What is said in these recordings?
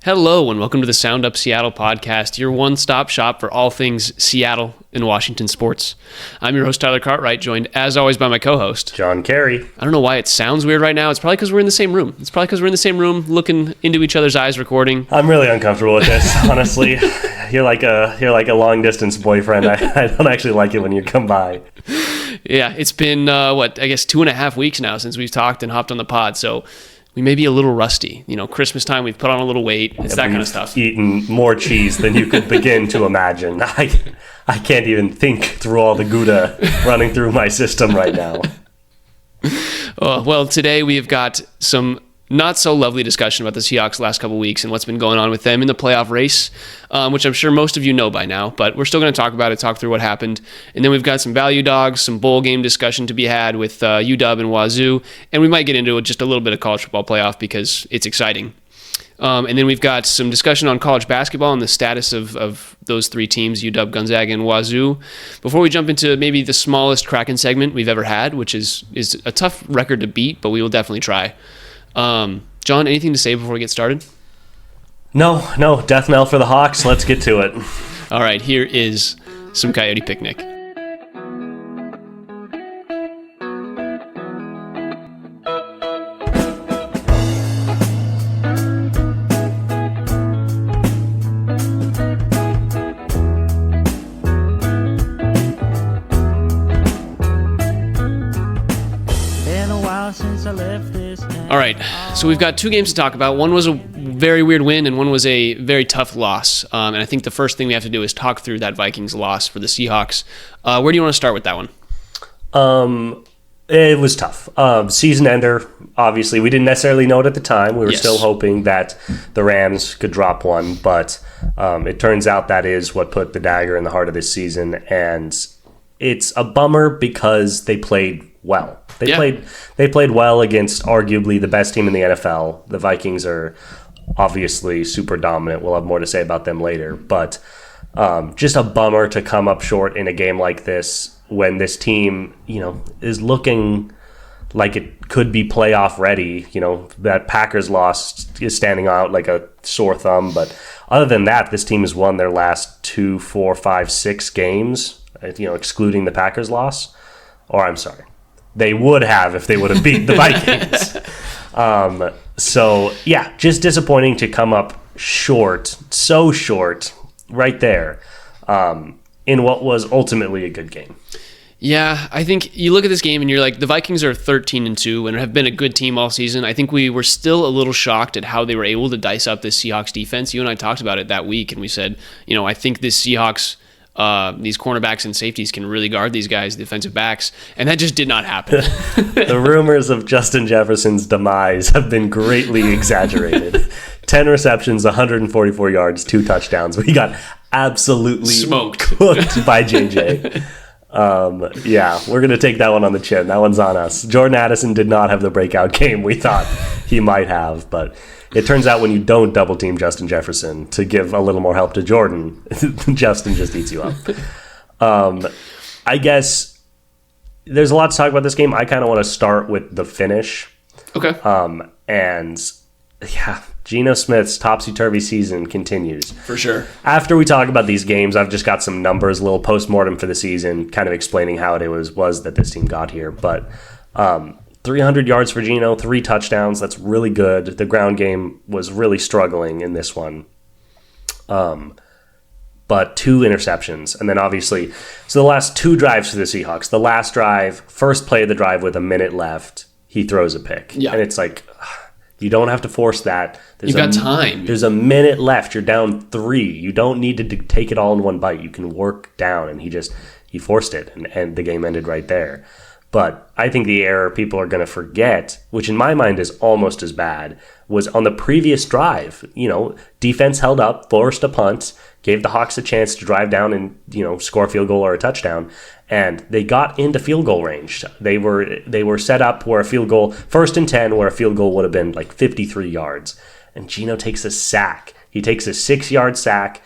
Hello and welcome to the Sound Up Seattle podcast, your one-stop shop for all things Seattle and Washington sports. I'm your host, Tyler Cartwright, joined as always by my co-host, John Carey. I don't know why it sounds weird right now. It's probably because we're in the same room. Looking into each other's eyes, recording. I'm really uncomfortable with this, honestly. You're like a long-distance boyfriend. I don't actually like it when you come by. Yeah, it's been, 2.5 weeks now since we've talked and hopped on the pod, so we may be a little rusty. You know, Christmas time, we've put on a little weight. It's that kind of stuff. Eaten more cheese than you could begin to imagine. I can't even think through all the Gouda running through my system right now. Well, today we've got some not so lovely discussion about the Seahawks the last couple of weeks and what's been going on with them in the playoff race, which I'm sure most of you know by now, but we're still going to talk about it, talk through what happened. And then we've got some value dogs, some bowl game discussion to be had with UW and Wazoo, and we might get into just a little bit of college football playoff because it's exciting. And then we've got some discussion on college basketball and the status of those three teams, UW, Gonzaga, and Wazoo. Before we jump into maybe the smallest Kraken segment we've ever had, which is a tough record to beat, but we will definitely try. John, anything to say before we get started? No, death knell for the Hawks. Let's get to it. All right, here is some Coyote Picnic. All right, so we've got two games to talk about. One was a very weird win, and one was a very tough loss. And I think the first thing we have to do is talk through that Vikings loss for the Seahawks. Where do you want to start with that one? It was tough. Season ender, obviously. We didn't necessarily know it at the time. We were still hoping that the Rams could drop one, but it turns out that is what put the dagger in the heart of this season, and it's a bummer because they played well. They played well against arguably the best team in the NFL. The Vikings are obviously super dominant. We'll have more to say about them later. But just a bummer to come up short in a game like this when this team, is looking like it could be playoff ready. That Packers loss is standing out like a sore thumb. But other than that, this team has won their last 2, 4, 5, 6 games, excluding the Packers loss. Or I'm sorry. They would have if they would have beat the Vikings. Just disappointing to come up short, so short, right there, in what was ultimately a good game. Yeah, I think you look at this game and you're like, the Vikings are 13-2 and have been a good team all season. I think we were still a little shocked at how they were able to dice up this Seahawks defense. You and I talked about it that week, and we said, I think this Seahawks these cornerbacks and safeties can really guard these guys, defensive backs, and that just did not happen. The rumors of Justin Jefferson's demise have been greatly exaggerated. 10 receptions, 144 yards, 2 touchdowns. We got absolutely smoked, cooked by JJ. We're going to take that one on the chin. That one's on us. Jordan Addison did not have the breakout game we thought he might have, but it turns out when you don't double team Justin Jefferson to give a little more help to Jordan, Justin just eats you up. I guess there's a lot to talk about this game. I kind of want to start with the finish. Okay. Geno Smith's topsy-turvy season continues. For sure. After we talk about these games, I've just got some numbers, a little post-mortem for the season, kind of explaining how it was that this team got here. But 300 yards for Geno, 3 touchdowns. That's really good. The ground game was really struggling in this one. But 2 interceptions. And then obviously, so the last 2 drives for the Seahawks. The last drive, first play of the drive with a minute left, he throws a pick. Yeah. And it's like, you don't have to force that. You've got time. There's a minute left. You're down 3. You don't need to take it all in one bite. You can work down. And he forced it. And the game ended right there. But I think the error people are going to forget, which in my mind is almost as bad, was on the previous drive. Defense held up, forced a punt, gave the Hawks a chance to drive down and, score a field goal or a touchdown. And they got into field goal range. They were set up where a field goal, 1st and 10, where a field goal would have been like 53 yards. And Geno takes a sack. He takes a 6-yard sack.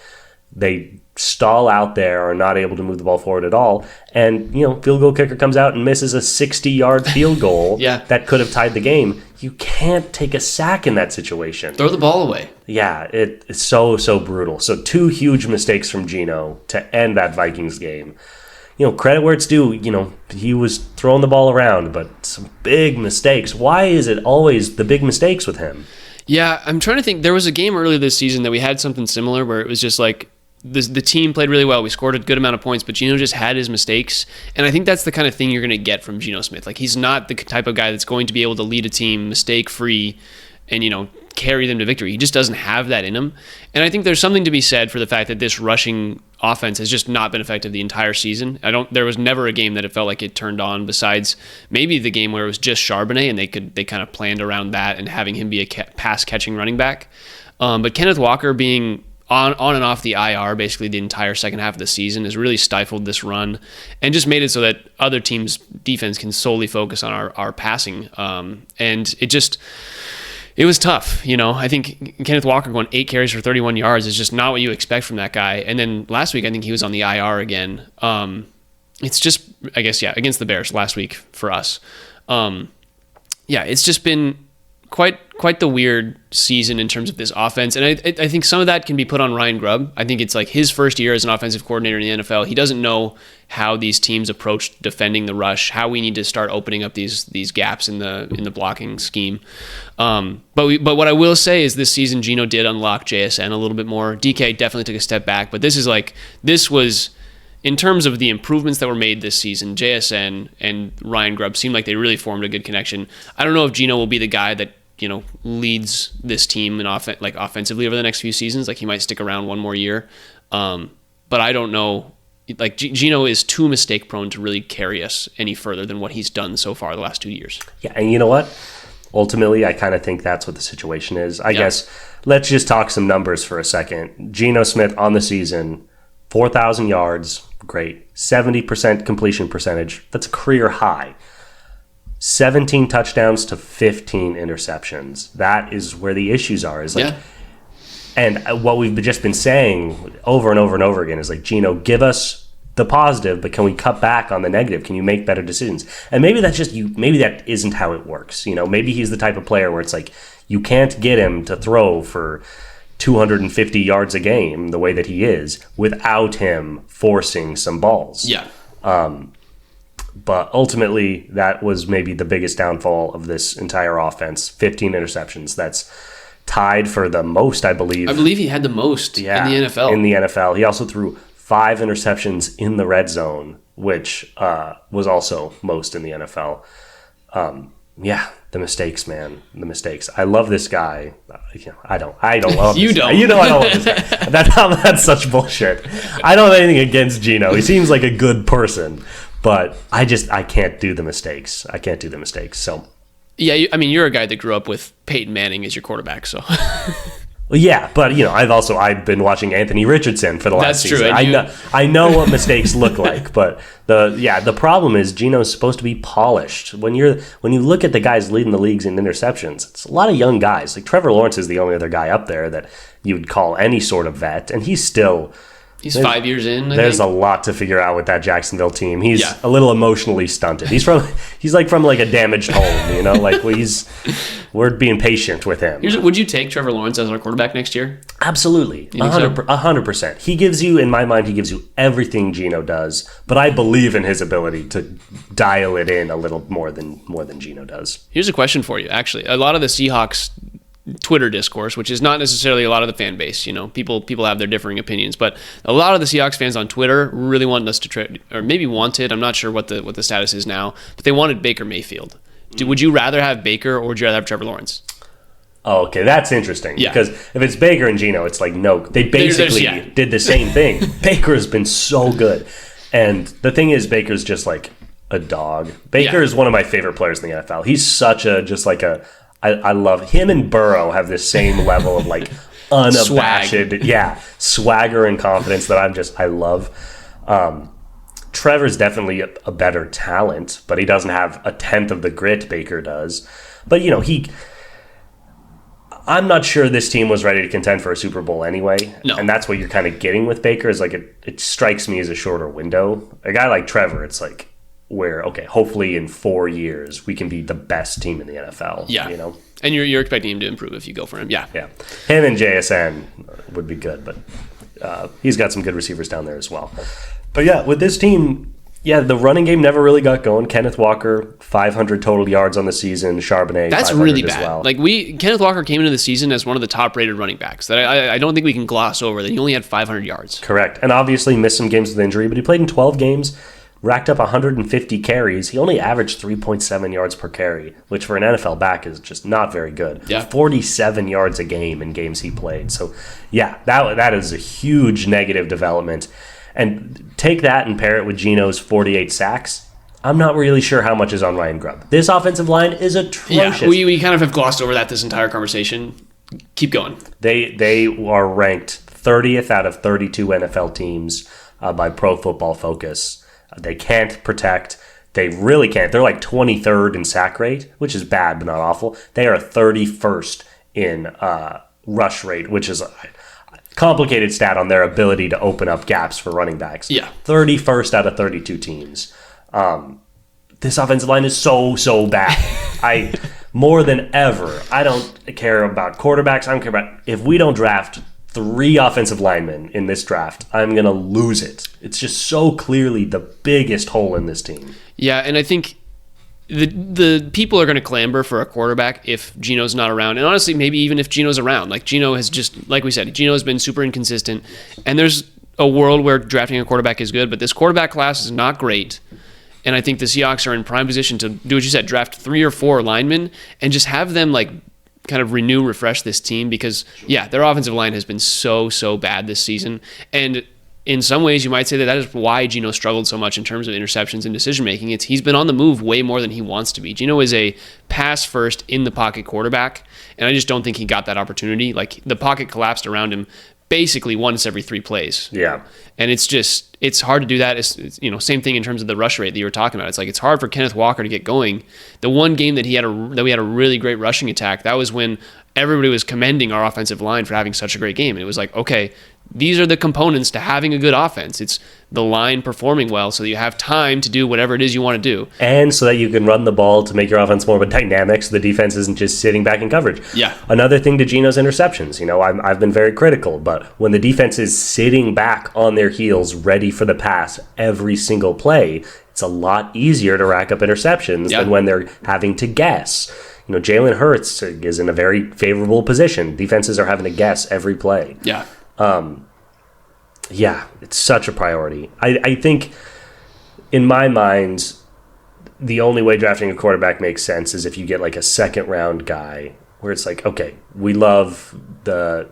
they stall out there, are not able to move the ball forward at all, and field goal kicker comes out and misses a 60-yard field goal that could have tied the game. You can't take a sack in that situation. Throw the ball away. Yeah, it's so brutal. So 2 huge mistakes from Geno to end that Vikings game. Credit where it's due. He was throwing the ball around, but some big mistakes. Why is it always the big mistakes with him? Yeah, I'm trying to think. There was a game earlier this season that we had something similar where it was just like the team played really well. We scored a good amount of points, but Geno just had his mistakes. And I think that's the kind of thing you're going to get from Geno Smith. Like, he's not the type of guy that's going to be able to lead a team mistake-free and, carry them to victory. He just doesn't have that in him. And I think there's something to be said for the fact that this rushing offense has just not been effective the entire season. There was never a game that it felt like it turned on besides maybe the game where it was just Charbonnet and they kind of planned around that and having him be a pass-catching running back. But Kenneth Walker being on and off the IR basically the entire second half of the season has really stifled this run and just made it so that other teams' defense can solely focus on our passing. And it was tough. I think Kenneth Walker going 8 carries for 31 yards is just not what you expect from that guy. And then last week, I think he was on the IR again. It's just, I guess, against the Bears last week for us. It's just been quite the weird season in terms of this offense. And I think some of that can be put on Ryan Grubb. I think it's like his first year as an offensive coordinator in the NFL. He doesn't know how these teams approach defending the rush, how we need to start opening up these gaps in the blocking scheme. But what I will say is this season Geno did unlock JSN a little bit more. DK definitely took a step back, but this was in terms of the improvements that were made this season, JSN and Ryan Grubb seemed like they really formed a good connection. I don't know if Geno will be the guy that leads this team in offensively over the next few seasons. Like, he might stick around one more year. But I don't know. Like, Geno is too mistake prone to really carry us any further than what he's done so far the last 2 years. Yeah, and you know what? Ultimately, I kind of think that's what the situation is. I guess let's just talk some numbers for a second. Geno Smith on the season, 4,000 yards, great. 70% completion percentage. That's a career high. 17 touchdowns to 15 interceptions. That is where the issues are. And what we've just been saying over and over and over again is like, Geno, give us the positive, but can we cut back on the negative? Can you make better decisions? And maybe that's just you. Maybe that isn't how it works. Maybe he's the type of player where it's like you can't get him to throw for 250 yards a game the way that he is without him forcing some balls. Yeah. But ultimately, that was maybe the biggest downfall of this entire offense. 15 interceptions. That's tied for the most, I believe. I believe he had the most in the NFL. In the NFL. He also threw 5 interceptions in the red zone, which was also most in the NFL. The mistakes, man. The mistakes. I love this guy. I don't love you this don't. guy. You know I don't love this guy. That's such bullshit. I don't have anything against Geno. He seems like a good person. But I can't do the mistakes. So, yeah, you're a guy that grew up with Peyton Manning as your quarterback, so. Well, yeah, but I've been watching Anthony Richardson for the last season. That's true. I know what mistakes look like, but the problem is Geno's supposed to be polished. When you look at the guys leading the leagues in interceptions, it's a lot of young guys. Like Trevor Lawrence is the only other guy up there that you would call any sort of vet, and he's 5 years in. There's a lot to figure out with that Jacksonville team. He's a little emotionally stunted. He's from like a damaged home, like we're being patient with him. Would you take Trevor Lawrence as our quarterback next year? Absolutely. 100%. He gives you, in my mind, everything Geno does, but I believe in his ability to dial it in a little more than Geno does. Here's a question for you, actually. A lot of the Seahawks Twitter discourse, which is not necessarily a lot of the fan base. People have their differing opinions, but a lot of the Seahawks fans on Twitter really wanted us to trade, or maybe wanted. I'm not sure what the status is now, but they wanted Baker Mayfield. Would you rather have Baker or would you rather have Trevor Lawrence? Oh, okay, that's interesting. Yeah. Because if it's Baker and Geno, it's like no, they basically did the same thing. Baker has been so good, and the thing is, Baker's just like a dog. Baker is one of my favorite players in the NFL. He's such I love him and Burrow have this same level of like unabashed, swagger and confidence that I love. Trevor's definitely a better talent, but he doesn't have a tenth of the grit Baker does. But I'm not sure this team was ready to contend for a Super Bowl anyway. No. And that's what you're kind of getting with Baker is like it strikes me as a shorter window. A guy like Trevor, it's like where, okay, hopefully in 4 years we can be the best team in the NFL. Yeah. You know? And you're expecting him to improve if you go for him. Yeah. Yeah. Him and JSN would be good, but he's got some good receivers down there as well. But yeah, with this team, yeah, the running game never really got going. Kenneth Walker, 500 total yards on the season. Charbonnet, that's 500 really as bad. well. Like Kenneth Walker came into the season as one of the top-rated running backs. That I don't think we can gloss over that he only had 500 yards. Correct, and obviously missed some games with injury, but he played in 12 games, racked up 150 carries. He only averaged 3.7 yards per carry, which for an NFL back is just not very good. Yeah. 47 yards a game in games he played. So, yeah, that is a huge negative development. And take that and pair it with Geno's 48 sacks. I'm not really sure how much is on Ryan Grubb. This offensive line is atrocious. Yeah, we kind of have glossed over that this entire conversation. Keep going. They are ranked 30th out of 32 NFL teams by Pro Football Focus. They can't protect. They really can't. They're like 23rd in sack rate, which is bad but not awful. They are 31st in rush rate, which is complicated stat on their ability to open up gaps for running backs. Yeah. 31st out of 32 teams. This offensive line is so bad. More than ever, I don't care about quarterbacks. I don't care about if we don't draft 3 offensive linemen in this draft, I'm going to lose it. It's just so clearly the biggest hole in this team. Yeah, and I think the people are going to clamor for a quarterback if Geno's not around. And honestly, maybe even if Geno's around. Like Geno has just, like we said, Geno has been super inconsistent. And there's a world where drafting a quarterback is good, but this quarterback class is not great. And I think the Seahawks are in prime position to do what you said, draft 3 or 4 linemen and just have them like kind of refresh this team because, yeah, their offensive line has been so bad this season. And in some ways, you might say that is why Geno struggled so much in terms of interceptions and decision-making. He's been on the move way more than he wants to be. Geno is a pass-first, in-the-pocket quarterback, and I just don't think he got that opportunity. Like, the pocket collapsed around him basically once every 3 plays. Yeah. And it's hard to do that. It's same thing in terms of the rush rate that you were talking about. It's like it's hard for Kenneth Walker to get going. The one game that we had a really great rushing attack, that was when everybody was commending our offensive line for having such a great game. And it was like, okay, these are the components to having a good offense. It's the line performing well so that you have time to do whatever it is you want to do. And so that you can run the ball to make your offense more of a dynamic so the defense isn't just sitting back in coverage. Yeah. Another thing to Geno's interceptions. I've been very critical, but when the defense is sitting back on their heels ready for the pass every single play, it's a lot easier to rack up interceptions than when they're having to guess. Jalen Hurts is in a very favorable position. Defenses are having to guess every play. Yeah. Yeah, it's such a priority. I think, in my mind, the only way drafting a quarterback makes sense is if you get like a second-round guy where it's like, okay, we love the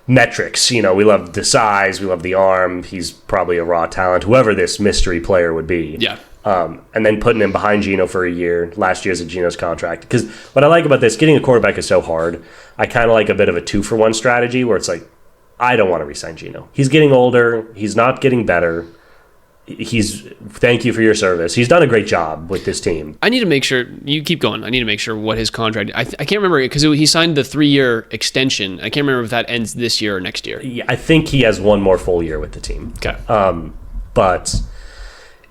metrics, we love the size, we love the arm, he's probably a raw talent, whoever this mystery player would be. Yeah. And then putting him behind Geno for a year. Last year's a Geno's contract. Because what I like about this, getting a quarterback is so hard. I kind of like a bit of a 2-for-1 strategy where it's like, I don't want to re-sign Geno. He's getting older. He's not getting better. Thank you for your service. He's done a great job with this team. I need to make sure, you keep going. I need to make sure what his contract, I can't remember because he signed the 3-year extension. I can't remember if that ends this year or next year. Yeah, I think he has 1 more full year with the team. Okay. But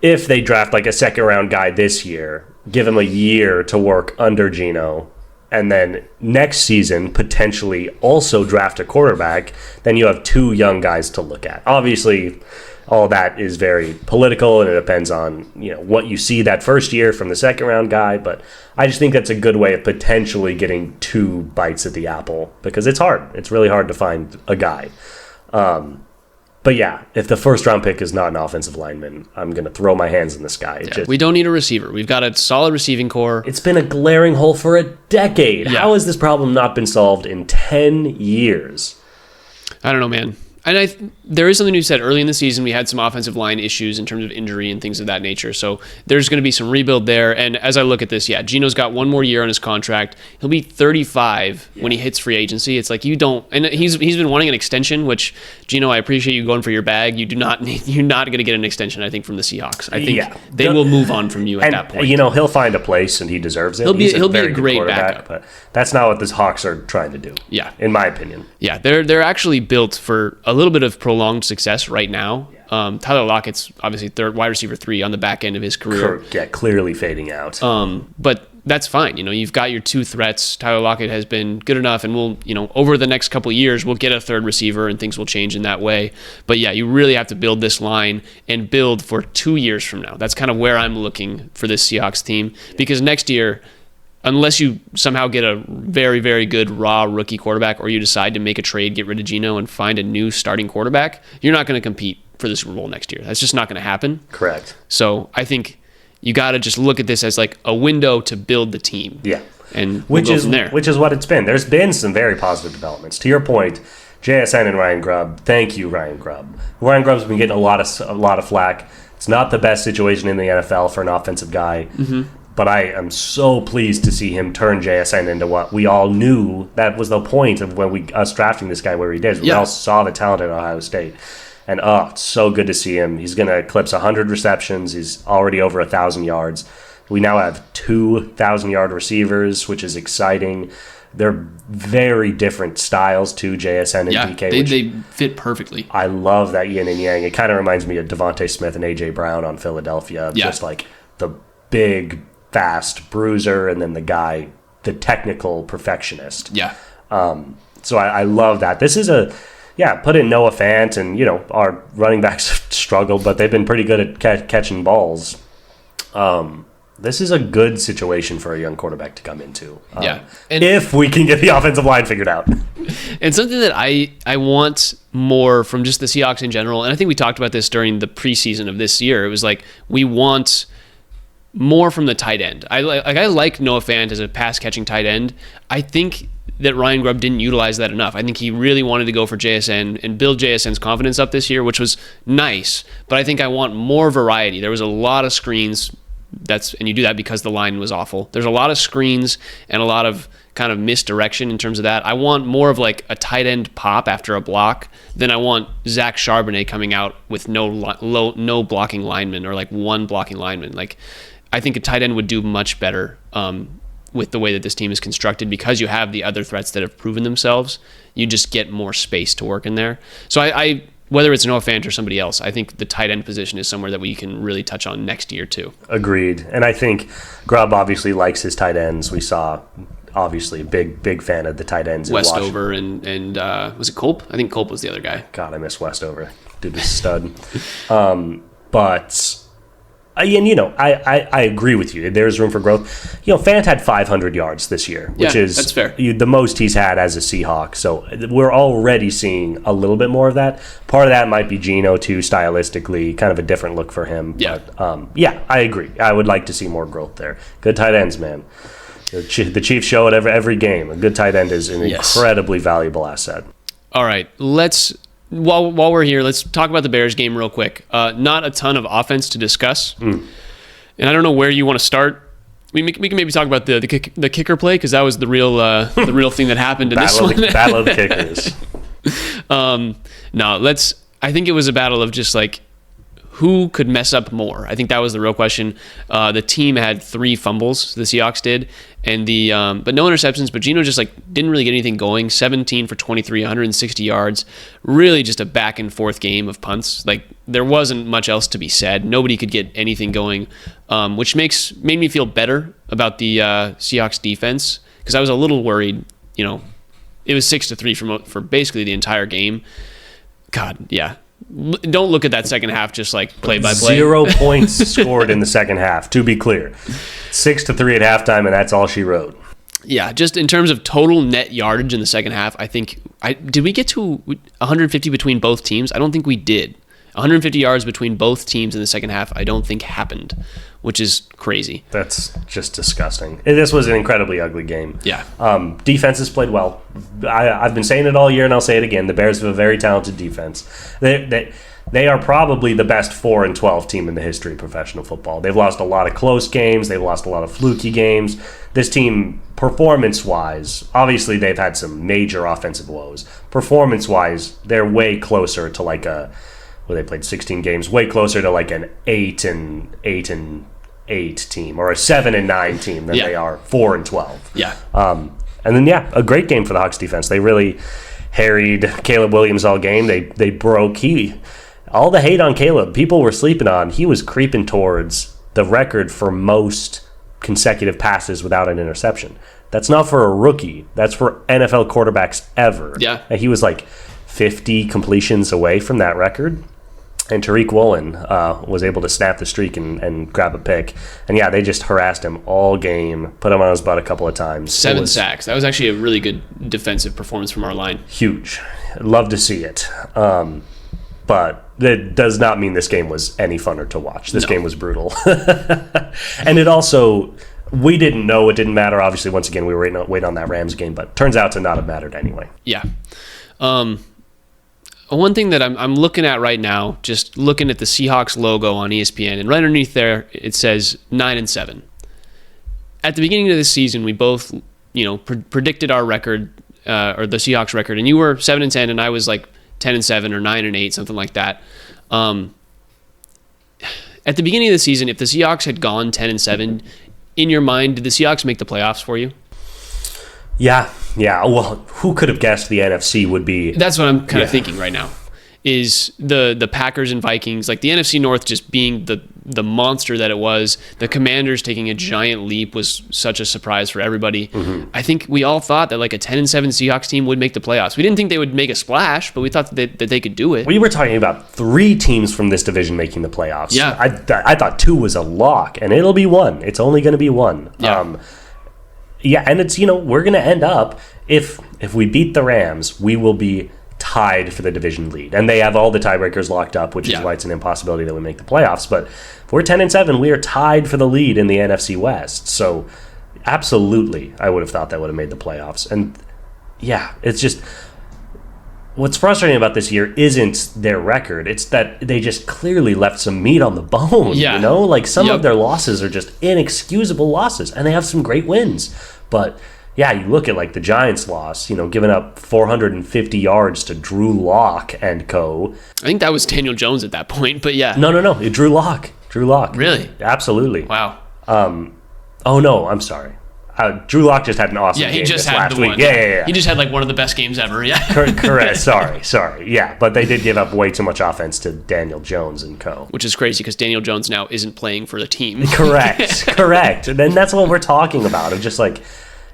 if they draft like a second-round guy this year, give him a year to work under Geno, and then next season potentially also draft a quarterback, then you have 2 young guys to look at. Obviously, all that is very political, and it depends on what you see that first year from the second-round guy. But I just think that's a good way of potentially getting 2 bites at the apple because it's hard. It's really hard to find a guy. But yeah, if the first-round pick is not an offensive lineman, I'm going to throw my hands in the sky. We don't need a receiver. We've got a solid receiving core. It's been a glaring hole for a decade. Yeah. How has this problem not been solved in 10 years? I don't know, man. And there is something you said early in the season. We had some offensive line issues in terms of injury and things of that nature. So there's going to be some rebuild there. And as I look at this, Geno's got one more year on his contract. He'll be 35 when he hits free agency. It's like you don't, and he's been wanting an extension, which, Geno, I appreciate you going for your bag. You're not going to get an extension, I think, from the Seahawks. I think they will move on from you at that point. He'll find a place and he deserves it. He'll be a great backup. But that's not what the Hawks are trying to do. Yeah. In my opinion. Yeah, they're actually built for a little bit of prolonged success right now. Tyler Lockett's obviously wide receiver 3 on the back end of his career. Clearly fading out. But that's fine. You've got your 2 threats. Tyler Lockett has been good enough, and we'll, over the next couple of years, we'll get a third receiver and things will change in that way. But yeah, you really have to build this line and build for 2 years from now. That's kind of where I'm looking for this Seahawks team, because next year, unless you somehow get a very, very good raw rookie quarterback, or you decide to make a trade, get rid of Geno, and find a new starting quarterback, you're not going to compete for the Super Bowl next year. That's just not going to happen. Correct. So I think you got to just look at this as like a window to build the team. Yeah. And we'll go from there. Which is what it's been. There's been some very positive developments. To your point, JSN and Ryan Grubb. Thank you, Ryan Grubb. Ryan Grubb's been getting a lot of flack. It's not the best situation in the NFL for an offensive guy. Mm-hmm. But I am so pleased to see him turn JSN into what we all knew that was the point of when us drafting this guy where he did. We all saw the talent at Ohio State. And it's so good to see him. He's going to eclipse 100 receptions. He's already over 1,000 yards. We now have 2,000-yard receivers, which is exciting. They're very different styles too, JSN and DK. They fit perfectly. I love that yin and yang. It kind of reminds me of Devontae Smith and A.J. Brown on Philadelphia. Just like the big, fast bruiser, and then the technical perfectionist. Yeah. So I love that. This is put in Noah Fant, and our running backs struggled, but they've been pretty good at catching balls. This is a good situation for a young quarterback to come into. And if we can get the offensive line figured out. And something that I want more from just the Seahawks in general, and I think we talked about this during the preseason of this year. It was like we want more from the tight end. I like Noah Fant as a pass-catching tight end. I think that Ryan Grubb didn't utilize that enough. I think he really wanted to go for JSN and build JSN's confidence up this year, which was nice. But I think I want more variety. There was a lot of screens. And you do that because the line was awful. There's a lot of screens and a lot of kind of misdirection in terms of that. I want more of like a tight end pop after a block than I want Zach Charbonnet coming out with no blocking lineman, or like one blocking lineman. Like, I think a tight end would do much better with the way that this team is constructed, because you have the other threats that have proven themselves. You just get more space to work in there. So I whether it's Noah Fant or somebody else, I think the tight end position is somewhere that we can really touch on next year too. Agreed. And I think Grubb obviously likes his tight ends. We saw, obviously, big fan of the tight ends. Westover and was it Culp? I think Culp was the other guy. God, I miss Westover. Dude is a stud. But... I agree with you. There's room for growth. Fant had 500 yards this year, which is that's fair. The most he's had as a Seahawk. So we're already seeing a little bit more of that. Part of that might be Geno, too, stylistically, kind of a different look for him. Yeah. But, I agree. I would like to see more growth there. Good tight ends, man. The Chiefs show it every game. A good tight end is an incredibly valuable asset. All right, While we're here, let's talk about the Bears game real quick. Not a ton of offense to discuss, and I don't know where you want to start. We can maybe talk about the kicker play, because that was the real thing that happened in this one. Battle of the kickers. I think it was a battle of just like who could mess up more. I think that was the real question. The team had 3 fumbles, the Seahawks did, and but no interceptions. But Geno just didn't really get anything going. 17 for 23, 160 yards. Really just a back and forth game of punts. There wasn't much else to be said. Nobody could get anything going, which made me feel better about the Seahawks defense, because I was a little worried. It was 6-3 for basically the entire game. God, yeah. Don't look at that second half just play by play. 0 points scored in the second half, to be clear. 6-3 at halftime, and that's all she wrote. Yeah, just in terms of total net yardage in the second half, I think did we get to 150 between both teams? I don't think we did. 150 yards between both teams in the second half, I don't think happened, which is crazy. That's just disgusting. This was an incredibly ugly game. Yeah. Defenses played well. I've been saying it all year, and I'll say it again. The Bears have a very talented defense. They are probably the best 4-12 team in the history of professional football. They've lost a lot of close games. They've lost a lot of fluky games. This team, performance-wise, obviously they've had some major offensive woes. Performance-wise, they're way closer to like they played 16 games, way closer to like an 8-8 team or a 7-9 team than they are 4-12. Yeah. And then, a great game for the Hawks defense. They really harried Caleb Williams all game. They broke all the hate on Caleb, people were sleeping on. He was creeping towards the record for most consecutive passes without an interception. That's not for a rookie. That's for NFL quarterbacks ever. Yeah. And he was like 50 completions away from that record. And Tariq Woolen was able to snap the streak and grab a pick. And they just harassed him all game, put him on his butt a couple of times. 7 sacks. That was actually a really good defensive performance from our line. Huge. Love to see it. But that does not mean this game was any funner to watch. This game was brutal. And it also, we didn't know, it didn't matter. Obviously, once again, we were waiting on that Rams game, but turns out to not have mattered anyway. Yeah. One thing that I'm looking at right now, just looking at the Seahawks logo on ESPN, and right underneath there, it says 9-7. At the beginning of this season, we both, predicted our record, or the Seahawks record, and you were 7-10, and I was like 10-7 or 9-8, something like that. At the beginning of the season, if the Seahawks had gone 10-7, in your mind, did the Seahawks make the playoffs for you? Yeah. Well, who could have guessed the NFC would be? That's what I'm kind of thinking right now. Is the Packers and Vikings, like the NFC North just being the monster that it was, the Commanders taking a giant leap was such a surprise for everybody. Mm-hmm. I think we all thought that like a 10-7 Seahawks team would make the playoffs. We didn't think they would make a splash, but we thought that they could do it. We were talking about 3 teams from this division making the playoffs. Yeah. I thought 2 was a lock, and it'll be 1. It's only going to be 1. Yeah. And it's, we're going to end up, if we beat the Rams, we will be tied for the division lead. And they have all the tiebreakers locked up, which is why it's an impossibility that we make the playoffs. But if we're 10-7, we are tied for the lead in the NFC West. So absolutely, I would have thought that would have made the playoffs. And it's just, what's frustrating about this year isn't their record. It's that they just clearly left some meat on the bone. Like some of their losses are just inexcusable losses, and they have some great wins. But you look at like the Giants loss, giving up 450 yards to Drew Lock and co. I think that was Daniel Jones at that point, but yeah. No. Drew Lock. Really? Absolutely. Wow. Oh no, I'm sorry. Drew Lock just had an awesome game. Yeah, he just had last the week. one. Yeah. He just had like one of the best games ever. Yeah. Correct. Sorry. Yeah, but they did give up way too much offense to Daniel Jones and co. Which is crazy because Daniel Jones now isn't playing for the team. Correct. And then that's what we're talking about. It's just like,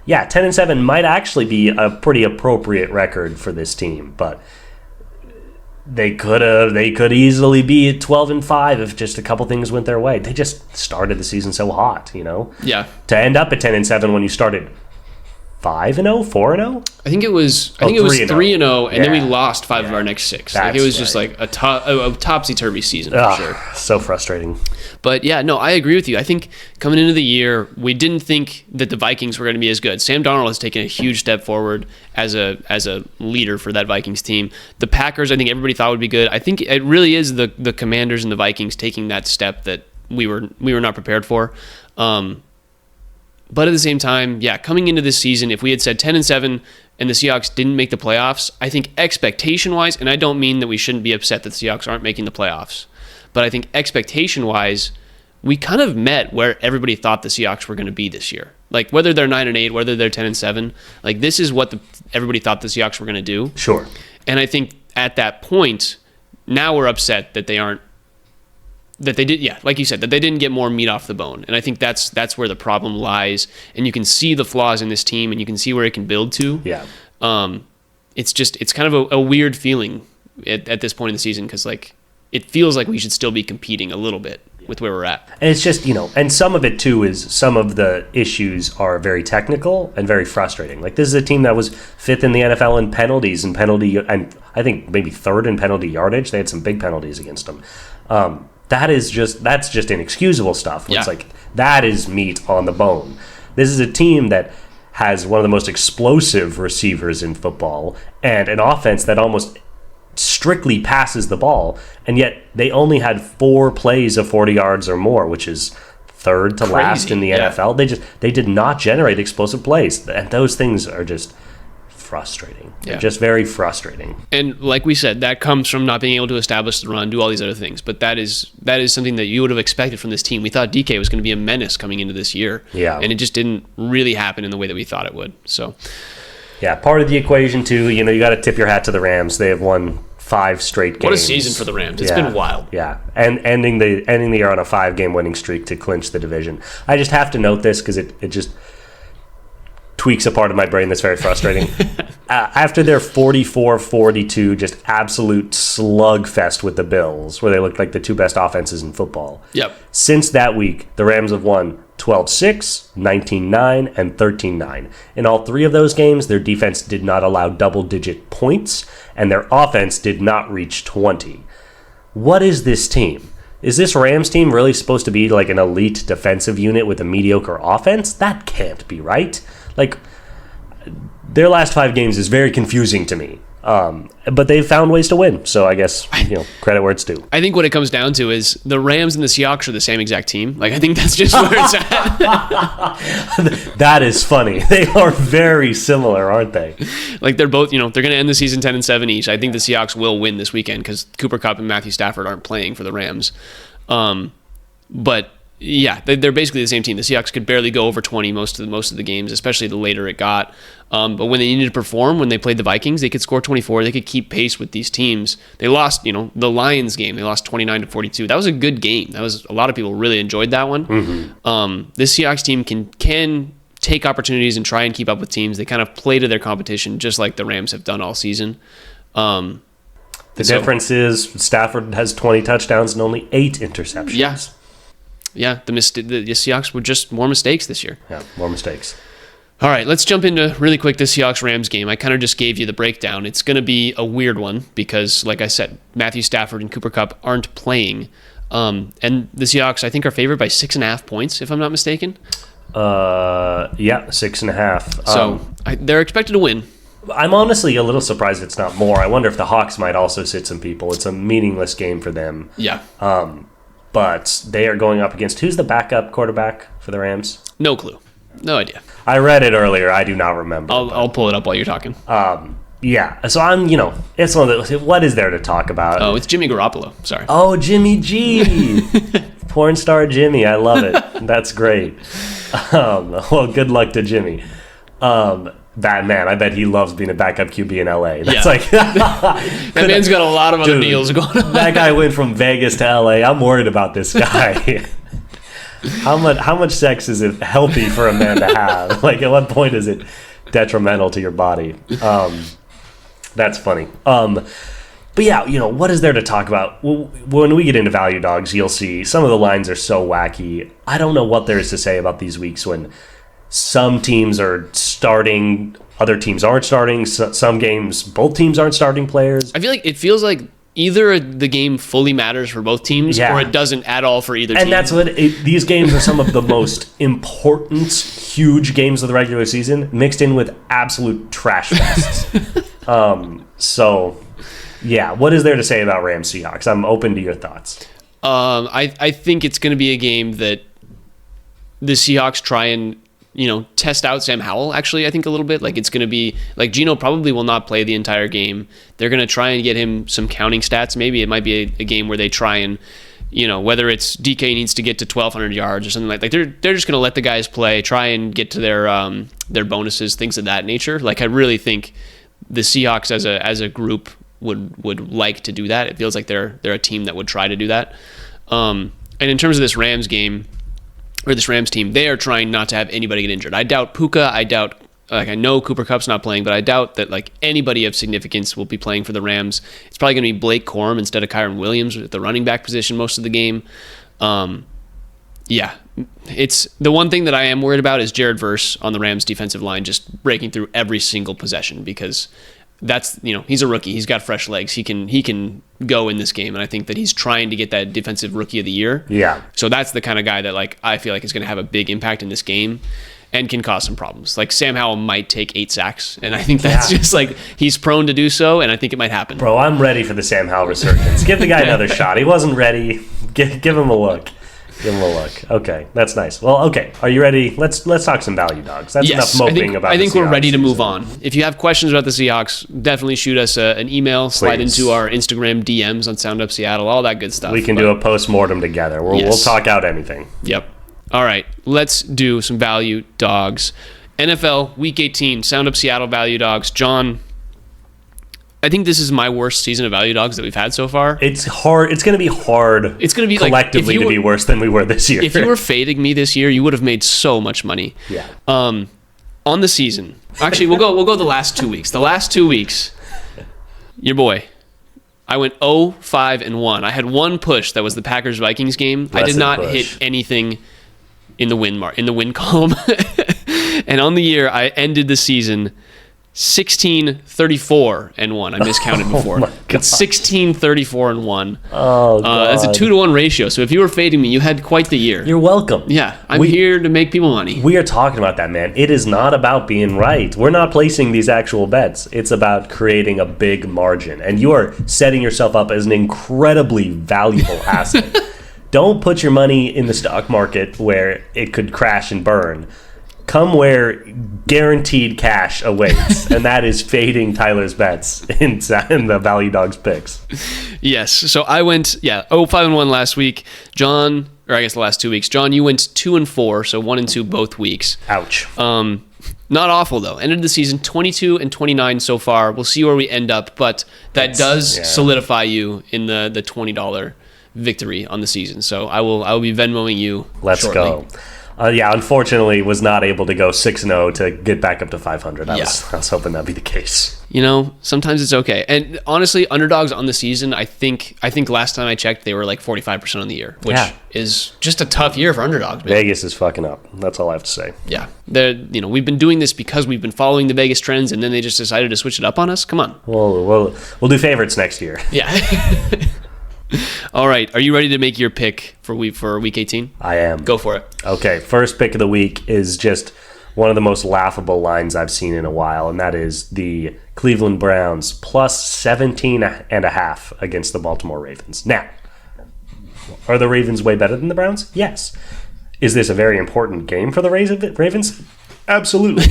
10-7 might actually be a pretty appropriate record for this team, but they could easily be at 12-5 if just a couple things went their way. They just started the season so hot, Yeah. To end up at 10-7 when you started 5-0, 4-0. I think it was 3-0, and then we lost 5 of our next 6. Like it was just like a topsy-turvy season for sure. So frustrating. But I agree with you. I think coming into the year, we didn't think that the Vikings were going to be as good. Sam Darnold has taken a huge step forward as a leader for that Vikings team. The Packers, I think everybody thought would be good. I think it really is the Commanders and the Vikings taking that step that we were not prepared for. But at the same time, coming into this season, if we had said 10-7 and the Seahawks didn't make the playoffs, I think expectation-wise, and I don't mean that we shouldn't be upset that the Seahawks aren't making the playoffs, but I think expectation-wise, we kind of met where everybody thought the Seahawks were going to be this year. Like whether they're 9-8, whether they're 10-7, like this is what everybody thought the Seahawks were going to do. Sure. And I think at that point, now we're upset that they aren't. That they did, like you said, that they didn't get more meat off the bone. And I think that's where the problem lies. And you can see the flaws in this team, and you can see where it can build to. Yeah. It's kind of a weird feeling at this point in the season because like it feels like we should still be competing a little bit, with where we're at. And it's just, and some of it too is some of the issues are very technical and very frustrating. Like, this is a team that was 5th in the NFL in penalties and I think maybe 3rd in penalty yardage. They had some big penalties against them. That's just inexcusable stuff. It's like, that is meat on the bone. This is a team that has one of the most explosive receivers in football and an offense that almost strictly passes the ball, and yet they only had 4 plays of 40 yards or more, which is 3rd to last in the NFL. They did not generate explosive plays, and those things are just frustrating. They're just very frustrating. And like we said, that comes from not being able to establish the run, do all these other things. But that is something that you would have expected from this team. We thought DK was going to be a menace coming into this year, and it just didn't really happen in the way that we thought it would. So. Yeah, part of the equation too, you got to tip your hat to the Rams. They have won 5 straight games. What a season for the Rams. It's been wild. Yeah, and ending the year on a 5-game winning streak to clinch the division. I just have to note this because it just tweaks a part of my brain that's very frustrating. After their 44-42 just absolute slugfest with the Bills, where they looked like the 2 best offenses in football. Yep. Since that week, the Rams have won 12-6, 19-9, and 13-9. In all 3 of those games, their defense did not allow double-digit points, and their offense did not reach 20. What is this team? Is this Rams team really supposed to be like an elite defensive unit with a mediocre offense? That can't be right. Like, their last 5 games is very confusing to me. But they've found ways to win. So I guess, credit where it's due. I think what it comes down to is the Rams and the Seahawks are the same exact team. Like, I think that's just where it's at. That is funny. They are very similar, aren't they? Like, they're both, they're going to end the season 10-7 each. I think the Seahawks will win this weekend because Cooper Kupp and Matthew Stafford aren't playing for the Rams. But yeah, they're basically the same team. The Seahawks could barely go over 20 most of the games, especially the later it got. But when they needed to perform, when they played the Vikings, they could score 24. They could keep pace with these teams. They lost, the Lions game. They lost 29-42. That was a good game. A lot of people really enjoyed that one. Mm-hmm. This Seahawks team can take opportunities and try and keep up with teams. They kind of play to their competition, just like the Rams have done all season. The difference is Stafford has 20 touchdowns and only 8 interceptions. Yeah. Yeah, the Seahawks were just more mistakes this year. Yeah, more mistakes. All right, let's jump into really quick the Seahawks-Rams game. I kind of just gave you the breakdown. It's going to be a weird one because, like I said, Matthew Stafford and Cooper Kupp aren't playing. And the Seahawks, I think, are favored by 6.5 points, if I'm not mistaken. Yeah, 6.5. So they're expected to win. I'm honestly a little surprised it's not more. I wonder if the Hawks might also sit some people. It's a meaningless game for them. Yeah. But they are going up against, who's the backup quarterback for the Rams? No clue. No idea. I read it earlier. I do not remember. I'll pull it up while you're talking. Yeah. So I'm, it's one of the, what is there to talk about? Oh, it's Jimmy Garoppolo. Sorry. Oh, Jimmy G. Porn star Jimmy. I love it. That's great. Well, good luck to Jimmy. Bad man. I bet he loves being a backup QB in LA. That's that man's got a lot of other deals going on. That guy went from Vegas to LA. I'm worried about this guy. How much sex is it healthy for a man to have? Like, at what point is it detrimental to your body? That's funny. But yeah, what is there to talk about? When we get into value dogs, you'll see some of the lines are so wacky. I don't know what there is to say about these weeks when some teams are starting, other teams aren't starting. Some games, both teams aren't starting players. I feel like it feels like either the game fully matters for both teams or it doesn't at all for either team. And that's what these games are, some of the most important, huge games of the regular season, mixed in with absolute trash fests. So, yeah, what is there to say about Rams Seahawks? I'm open to your thoughts. I think it's going to be a game that the Seahawks try and test out Sam Howell, actually, I think a little bit. Like, it's going to be, like, Geno probably will not play the entire game. They're going to try and get him some counting stats. Maybe it might be a game where they try and, whether it's DK needs to get to 1,200 yards or something like they're just going to let the guys play, try and get to their bonuses, things of that nature. Like, I really think the Seahawks as a group would like to do that. It feels like they're a team that would try to do that. And in terms of this Rams game, or this Rams team, they are trying not to have anybody get injured. I doubt Puka. I know Cooper Kupp's not playing, but I doubt that anybody of significance will be playing for the Rams. It's probably going to be Blake Corum instead of Kyron Williams at the running back position most of the game. Yeah, it's the one thing that I am worried about is Jared Verse on the Rams defensive line just breaking through every single possession, because that's, he's a rookie. He's got fresh legs. He can go in this game, and I think that he's trying to get that defensive rookie of the year. Yeah. So that's the kind of guy that I feel like is going to have a big impact in this game and can cause some problems. Like Sam Howell might take 8 sacks, and I think that's just he's prone to do so, and I think it might happen. Bro, I'm ready for the Sam Howell resurgence. Give the guy another shot. He wasn't ready. Give him a look. Give him a look. Okay, that's nice. Well, okay, are you ready? Let's talk some value dogs. That's enough moping about the Seahawks. I think we're ready to move on. If you have questions about the Seahawks, definitely shoot us an email, slide into our Instagram DMs on Sound Up Seattle, all that good stuff. We can do a post-mortem together. We'll talk out anything. Yep. All right, let's do some value dogs. NFL Week 18, Sound Up Seattle value dogs. John, I think this is my worst season of value dogs that we've had so far. It's hard. It's going to be hard. It's going to be collectively to be worse than we were this year. If you were fading me this year, you would have made so much money. Yeah. On the season, actually, we'll go the last 2 weeks. The last 2 weeks, your boy, I went 0-5-1. I had one push that was the Packers-Vikings game. I did not hit anything in the win column. And on the year, I ended the season 16-34-1. I miscounted before. Oh my God. It's 16-34-1. Oh, God. That's a 2-to-1 ratio. So if you were fading me, you had quite the year. You're welcome. Yeah, I'm here to make people money. We are talking about that, man. It is not about being right. We're not placing these actual bets. It's about creating a big margin. And you are setting yourself up as an incredibly valuable asset. Don't put your money in the stock market where it could crash and burn. Come where guaranteed cash awaits, and that is fading Tyler's bets in the Value Dogs picks. Yes. So I went, 0-5-1 last week. John, or I guess the last 2 weeks. John, you went 2-4, so 1-2 both weeks. Ouch. Not awful, though. Ended the season 22-29 so far. We'll see where we end up, but that does solidify you in the $20 victory on the season. So I will be Venmoing you shortly. Go. Unfortunately, was not able to go 6-0 to get back up to 500. I was hoping that'd be the case. Sometimes it's okay. And honestly, underdogs on the season, I think last time I checked, they were like 45% on the year, which is just a tough year for underdogs, man. Vegas is fucking up. That's all I have to say. Yeah. We've been doing this because we've been following the Vegas trends, and then they just decided to switch it up on us. Come on. We'll do favorites next year. Yeah. All right. Are you ready to make your pick for week 18? I am. Go for it. Okay. First pick of the week is just one of the most laughable lines I've seen in a while, and that is the Cleveland Browns plus 17.5 against the Baltimore Ravens. Now, are the Ravens way better than the Browns? Yes. Is this a very important game for the Ravens? Absolutely.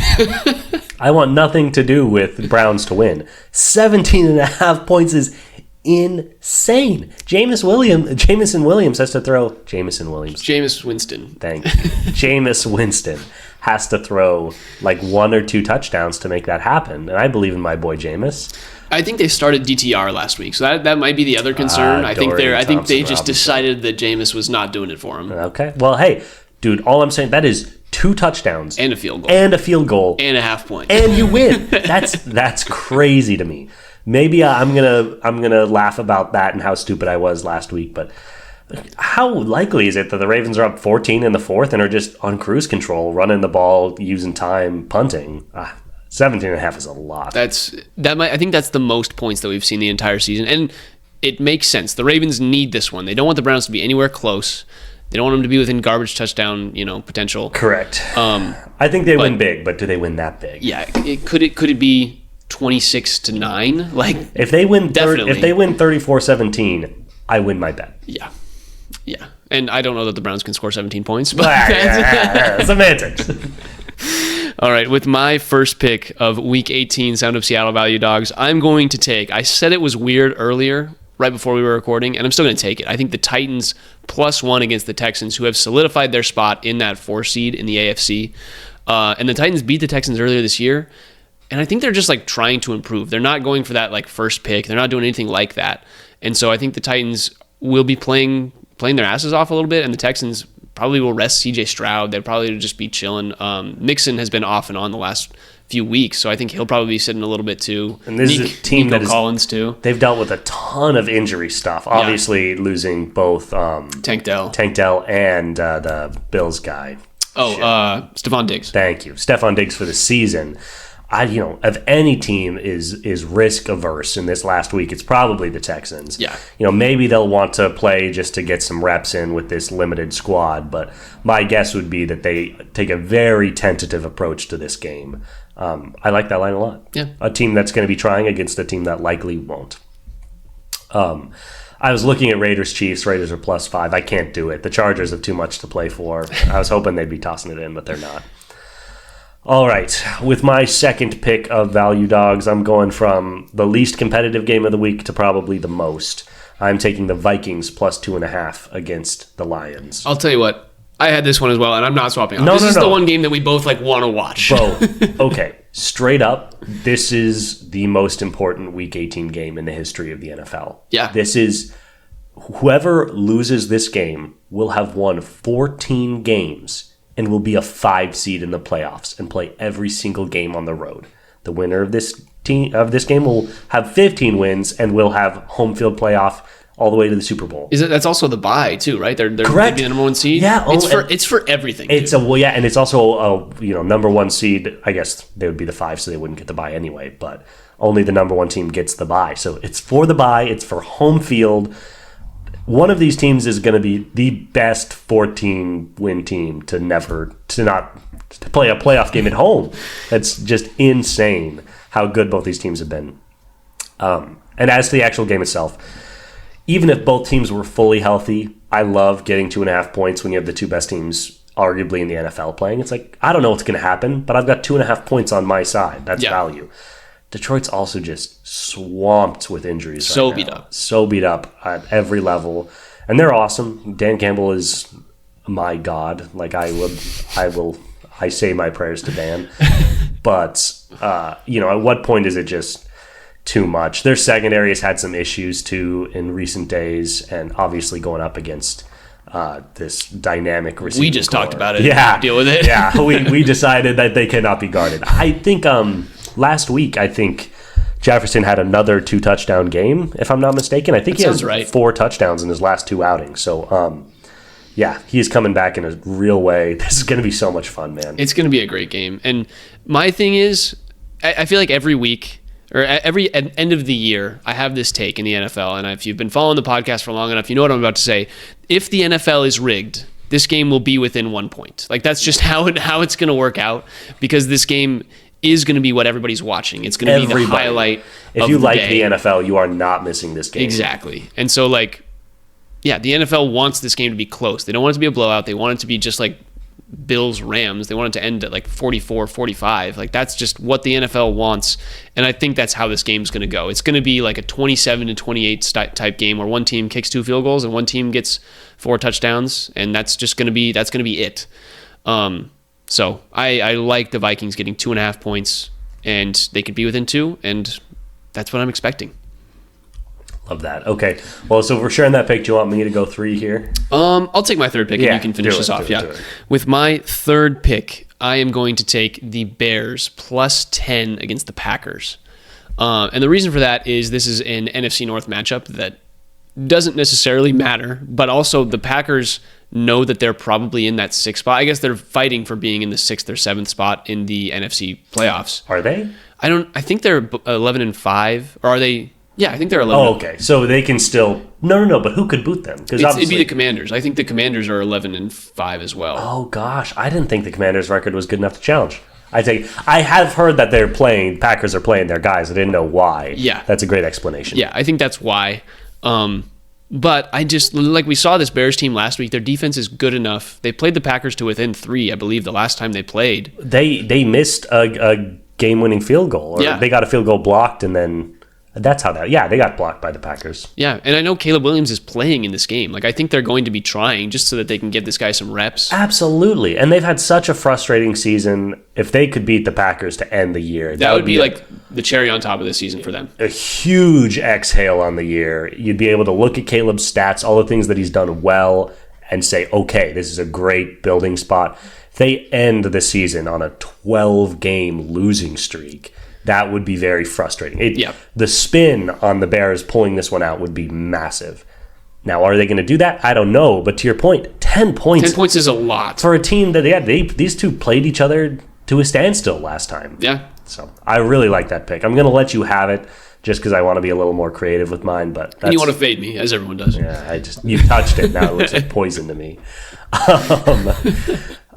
I want nothing to do with Browns to win. 17.5 points is insane. Jameis Winston. Thank you. Jameis Winston has to throw like 1 or 2 touchdowns to make that happen. And I believe in my boy Jameis. I think they started DTR last week, so that might be the other concern. I think they just decided that Jameis was not doing it for him. Okay. Well, hey, dude, all I'm saying, that is 2 touchdowns and a field goal and a half point and you win. That's crazy to me. Maybe I'm gonna laugh about that and how stupid I was last week, but how likely is it that the Ravens are up 14 in the fourth and are just on cruise control, running the ball, using time, punting? 17.5 is a lot. I think that's the most points that we've seen the entire season, and it makes sense. The Ravens need this one. They don't want the Browns to be anywhere close. They don't want them to be within garbage touchdown, potential. Correct. I think they win big, but do they win that big? Yeah. Could it be 26-9? Like, if they win 34-17, I win my bet. Yeah. And I don't know that the Browns can score 17 points, but semantics. All right, with my first pick of Week 18 Sound of Seattle Value Dogs, I'm going to take, I said it was weird earlier, right before we were recording, and I'm still going to take it. I think the Titans +1 against the Texans, who have solidified their spot in that 4 seed in the AFC. And the Titans beat the Texans earlier this year, and I think they're just like trying to improve. They're not going for that like first pick. They're not doing anything like that. And so I think the Titans will be playing their asses off a little bit, and the Texans probably will rest CJ Stroud. They'll probably just be chilling. Mixon has been off and on the last few weeks, so I think he'll probably be sitting a little bit too. And this is a team Nico that Collins too. They've dealt with a ton of injury stuff. Obviously, losing both Tank Dell and the Bills guy. Stephon Diggs. Thank you, Stephon Diggs for the season. If any team is risk averse in this last week, it's probably the Texans. Yeah. Maybe they'll want to play just to get some reps in with this limited squad, but my guess would be that they take a very tentative approach to this game. I like that line a lot. Yeah. A team that's going to be trying against a team that likely won't. I was looking at Raiders Chiefs. Raiders are +5. I can't do it. The Chargers have too much to play for. I was hoping they'd be tossing it in, but they're not. All right. With my second pick of value dogs, I'm going from the least competitive game of the week to probably the most. I'm taking the Vikings +2.5 against the Lions. I'll tell you what. I had this one as well, and I'm not swapping off. This is the one game that we both want to watch. Bro, okay. Straight up, this is the most important Week 18 game in the history of the NFL. Yeah. This is... Whoever loses this game will have won 14 games and will be a 5 seed in the playoffs and play every single game on the road. The winner of this game will have 15 wins and will have home field playoff all the way to the Super Bowl. That's also the bye too, right? They're Correct. Be the number 1 seed. Yeah, it's for everything. It's and it's also a number 1 seed. I guess they would be the 5, so they wouldn't get the bye anyway. But only the number 1 team gets the bye. So it's for the bye. It's for home field. One of these teams is going to be the best 14-win team to play a playoff game at home. That's just insane how good both these teams have been. And as to the actual game itself, even if both teams were fully healthy, I love getting 2.5 points when you have the two best teams arguably in the NFL playing. It's like, I don't know what's going to happen, but I've got 2.5 points on my side. That's value. Detroit's also just swamped with injuries. So beat up at every level, and they're awesome. Dan Campbell is my god. Like I say my prayers to Dan, but at what point is it just too much? Their secondary has had some issues too in recent days, and obviously going up against this dynamic receiving We just core. Talked about it. Yeah, deal with it. Yeah, we decided that they cannot be guarded. I think. Last week, I think Jefferson had another 2-touchdown game, if I'm not mistaken. I think he has 4 touchdowns in his last 2 outings. So, he's coming back in a real way. This is going to be so much fun, man. It's going to be a great game. And my thing is, I feel like every week, or every end of the year, I have this take in the NFL. And if you've been following the podcast for long enough, you know what I'm about to say. If the NFL is rigged, this game will be within 1 point. Like, that's just how it's going to work out, because this game is going to be what everybody's watching. It's going to be the highlight If you like the NFL, you are not missing this game. Exactly. And so, the NFL wants this game to be close. They don't want it to be a blowout. They want it to be just like Bills-Rams. They want it to end at 44-45. That's just what the NFL wants. And I think that's how this game's going to go. It's going to be like a 27-28 type game where one team kicks 2 field goals and one team gets 4 touchdowns. And that's going to be it. So I like the Vikings getting 2.5 points, and they could be within 2, and that's what I'm expecting. Love that. Okay. Well, so if we're sharing that pick, do you want me to go 3 here? I'll take my third pick, and you can finish this off. Do it. With my third pick, I am going to take the Bears +10 against the Packers. And the reason for that is this is an NFC North matchup that doesn't necessarily matter, but also the Packers know that they're probably in that 6th spot. I guess they're fighting for being in the 6th or 7th spot in the NFC playoffs. Are they? I think they're 11-5, or are they? Yeah, I think they're 11. Oh, okay. So they can still No, but who could boot them? Because it'd be the Commanders. I think the Commanders are 11-5 as well. Oh gosh, I didn't think the Commanders' record was good enough to challenge. I have heard that Packers are playing their guys. I didn't know why. Yeah, that's a great explanation. Yeah, I think that's why. But I just, like we saw this Bears team last week, their defense is good enough. They played the Packers to within 3, I believe, the last time they played. They missed a game-winning field goal. Or they got a field goal blocked, and then that's how they got blocked by the Packers. Yeah, and I know Caleb Williams is playing in this game. I think they're going to be trying just so that they can get this guy some reps. Absolutely. And they've had such a frustrating season. If they could beat the Packers to end the year, that would be the cherry on top of the season for them. A huge exhale on the year. You'd be able to look at Caleb's stats, all the things that he's done well, and say, okay, this is a great building spot. If they end the season on a 12-game losing streak, that would be very frustrating. The spin on the Bears pulling this one out would be massive. Now, are they going to do that? I don't know. But to your point, 10 points. 10 points is a lot. For a team that, these two played each other to a standstill last time. Yeah. So I really like that pick. I'm going to let you have it just because I want to be a little more creative with mine. And you want to fade me, as everyone does. Yeah, you've touched it. Now it looks like poison to me.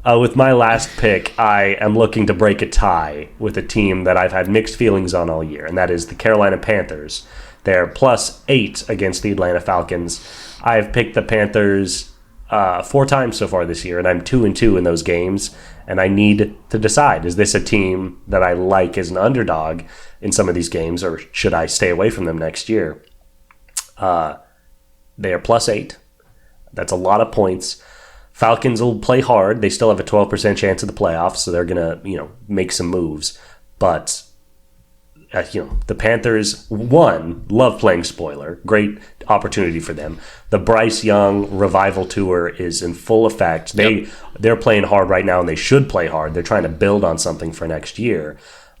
With my last pick, I am looking to break a tie with a team that I've had mixed feelings on all year, and that is the Carolina Panthers. They're +8 against the Atlanta Falcons. I've picked the Panthers 4 times so far this year, and I'm 2-2 in those games. And I need to decide, is this a team that I like as an underdog in some of these games, or should I stay away from them next year? They are +8. That's a lot of points. Falcons will play hard. They still have a 12% chance of the playoffs, so they're going to, make some moves. But the Panthers, love playing spoiler. Great opportunity for them. The Bryce Young revival tour is in full effect. They're playing hard right now, and they should play hard. They're trying to build on something for next year.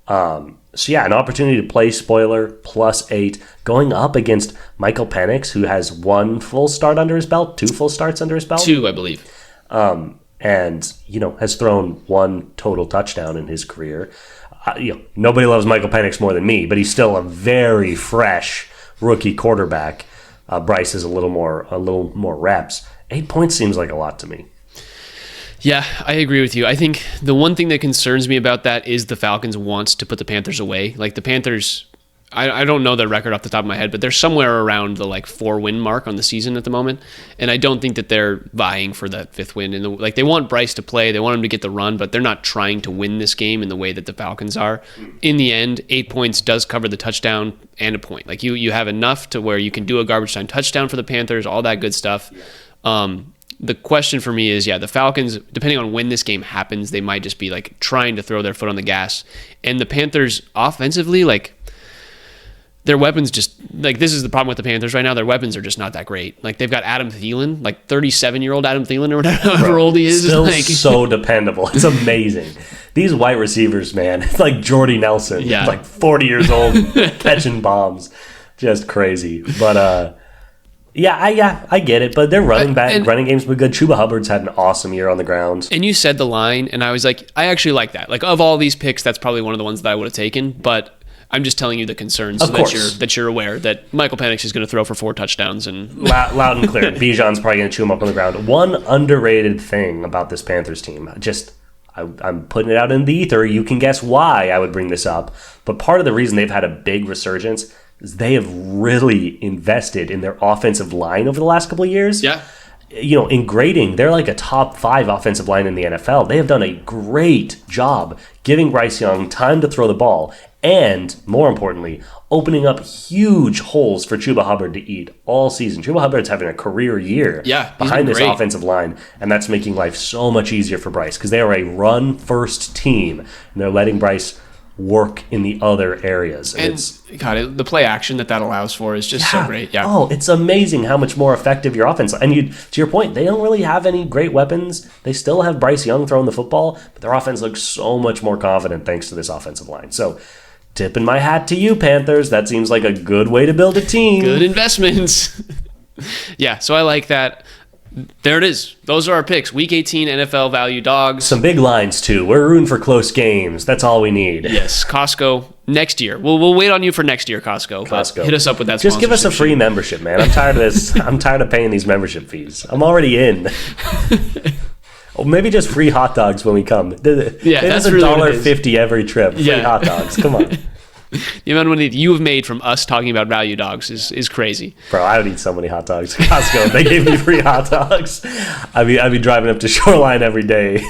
An opportunity to play spoiler, +8, going up against Michael Penix, who has 1 full start under his belt, 2 full starts under his belt. 2, I believe. And has thrown 1 total touchdown in his career. Nobody loves Michael Penix more than me, but he's still a very fresh rookie quarterback. Bryce has a little more reps. 8 points seems like a lot to me. Yeah, I agree with you. I think the one thing that concerns me about that is the Falcons want to put the Panthers away. Like the Panthers, I don't know their record off the top of my head, but they're somewhere around the 4-win mark on the season at the moment, and I don't think that they're vying for that 5th win. And they want Bryce to play, they want him to get the run, but they're not trying to win this game in the way that the Falcons are. In the end, 8 points does cover the touchdown and a point. You have enough to where you can do a garbage time touchdown for the Panthers, all that good stuff. The question for me is, the Falcons, depending on when this game happens, they might just be trying to throw their foot on the gas, and the Panthers offensively, their weapons just, this is the problem with the Panthers right now. Their weapons are just not that great. They've got Adam Thielen, 37-year-old Adam Thielen or whatever, however old he is. Still so dependable. It's amazing. These wide receivers, man, it's like Jordy Nelson. Yeah. 40 years old, catching bombs. Just crazy. But, I get it. But their running game's been good. Chuba Hubbard's had an awesome year on the ground. And you said the line, and I was like, I actually like that. Of all these picks, that's probably one of the ones that I would have taken. But I'm just telling you the concerns so that you're aware that Michael Penix is going to throw for 4 touchdowns. And loud and clear. Bijan's probably going to chew him up on the ground. One underrated thing about this Panthers team, I'm putting it out in the ether. You can guess why I would bring this up. But part of the reason they've had a big resurgence is they have really invested in their offensive line over the last couple of years. Yeah. In grading, they're a top 5 offensive line in the NFL. They have done a great job giving Bryce Young time to throw the ball and, more importantly, opening up huge holes for Chuba Hubbard to eat all season. Chuba Hubbard's having a career year behind this offensive line, and that's making life so much easier for Bryce because they are a run-first team, and they're letting Bryce work in the other areas. And the play action that allows for is just so great. Yeah. Oh, it's amazing how much more effective your offense. And to your point, they don't really have any great weapons. They still have Bryce Young throwing the football, but their offense looks so much more confident thanks to this offensive line. So, tipping my hat to you, Panthers. That seems like a good way to build a team. Good investments. Yeah, so I like that. There it is. Those are our picks. Week 18 NFL value dogs. Some big lines, too. We're rooting for close games. That's all we need. Yes. Costco, next year. We'll wait on you for next year, Costco. Hit us up with that Just give us a free membership, man. I'm tired of this. I'm tired of paying these membership fees. I'm already in. Or maybe just free hot dogs when we come. That's $1.50 every trip. Free hot dogs. Come on. The amount of money that you have made from us talking about value dogs is crazy. Bro, I would eat so many hot dogs at Costco. They gave me free hot dogs. I'd be driving up to Shoreline every day.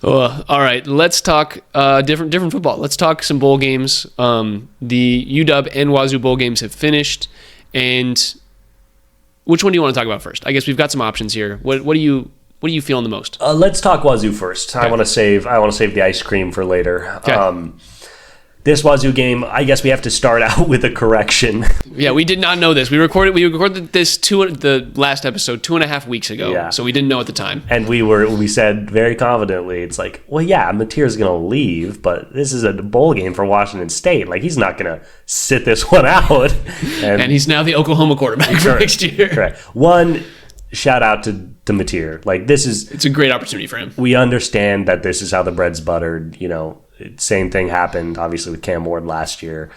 All right, let's talk different football. Let's talk some bowl games. The UW and Wazoo bowl games have finished, and which one do you want to talk about first? I guess we've got some options here. What are you feeling the most? Let's talk Wazoo first. Okay. I want to save the ice cream for later. Okay. This Wazoo game, I guess we have to start out with a correction. Yeah, we did not know this. We recorded this the last episode 2.5 weeks ago, so we didn't know at the time. And we said very confidently, it's like, well, yeah, Mateer's going to leave, but this is a bowl game for Washington State. Like, he's not going to sit this one out. And he's now the Oklahoma quarterback for next year. Correct. One, shout out to Mateer. Like, it's a great opportunity for him. We understand that this is how the bread's buttered, Same thing happened, obviously, with Cam Ward last year.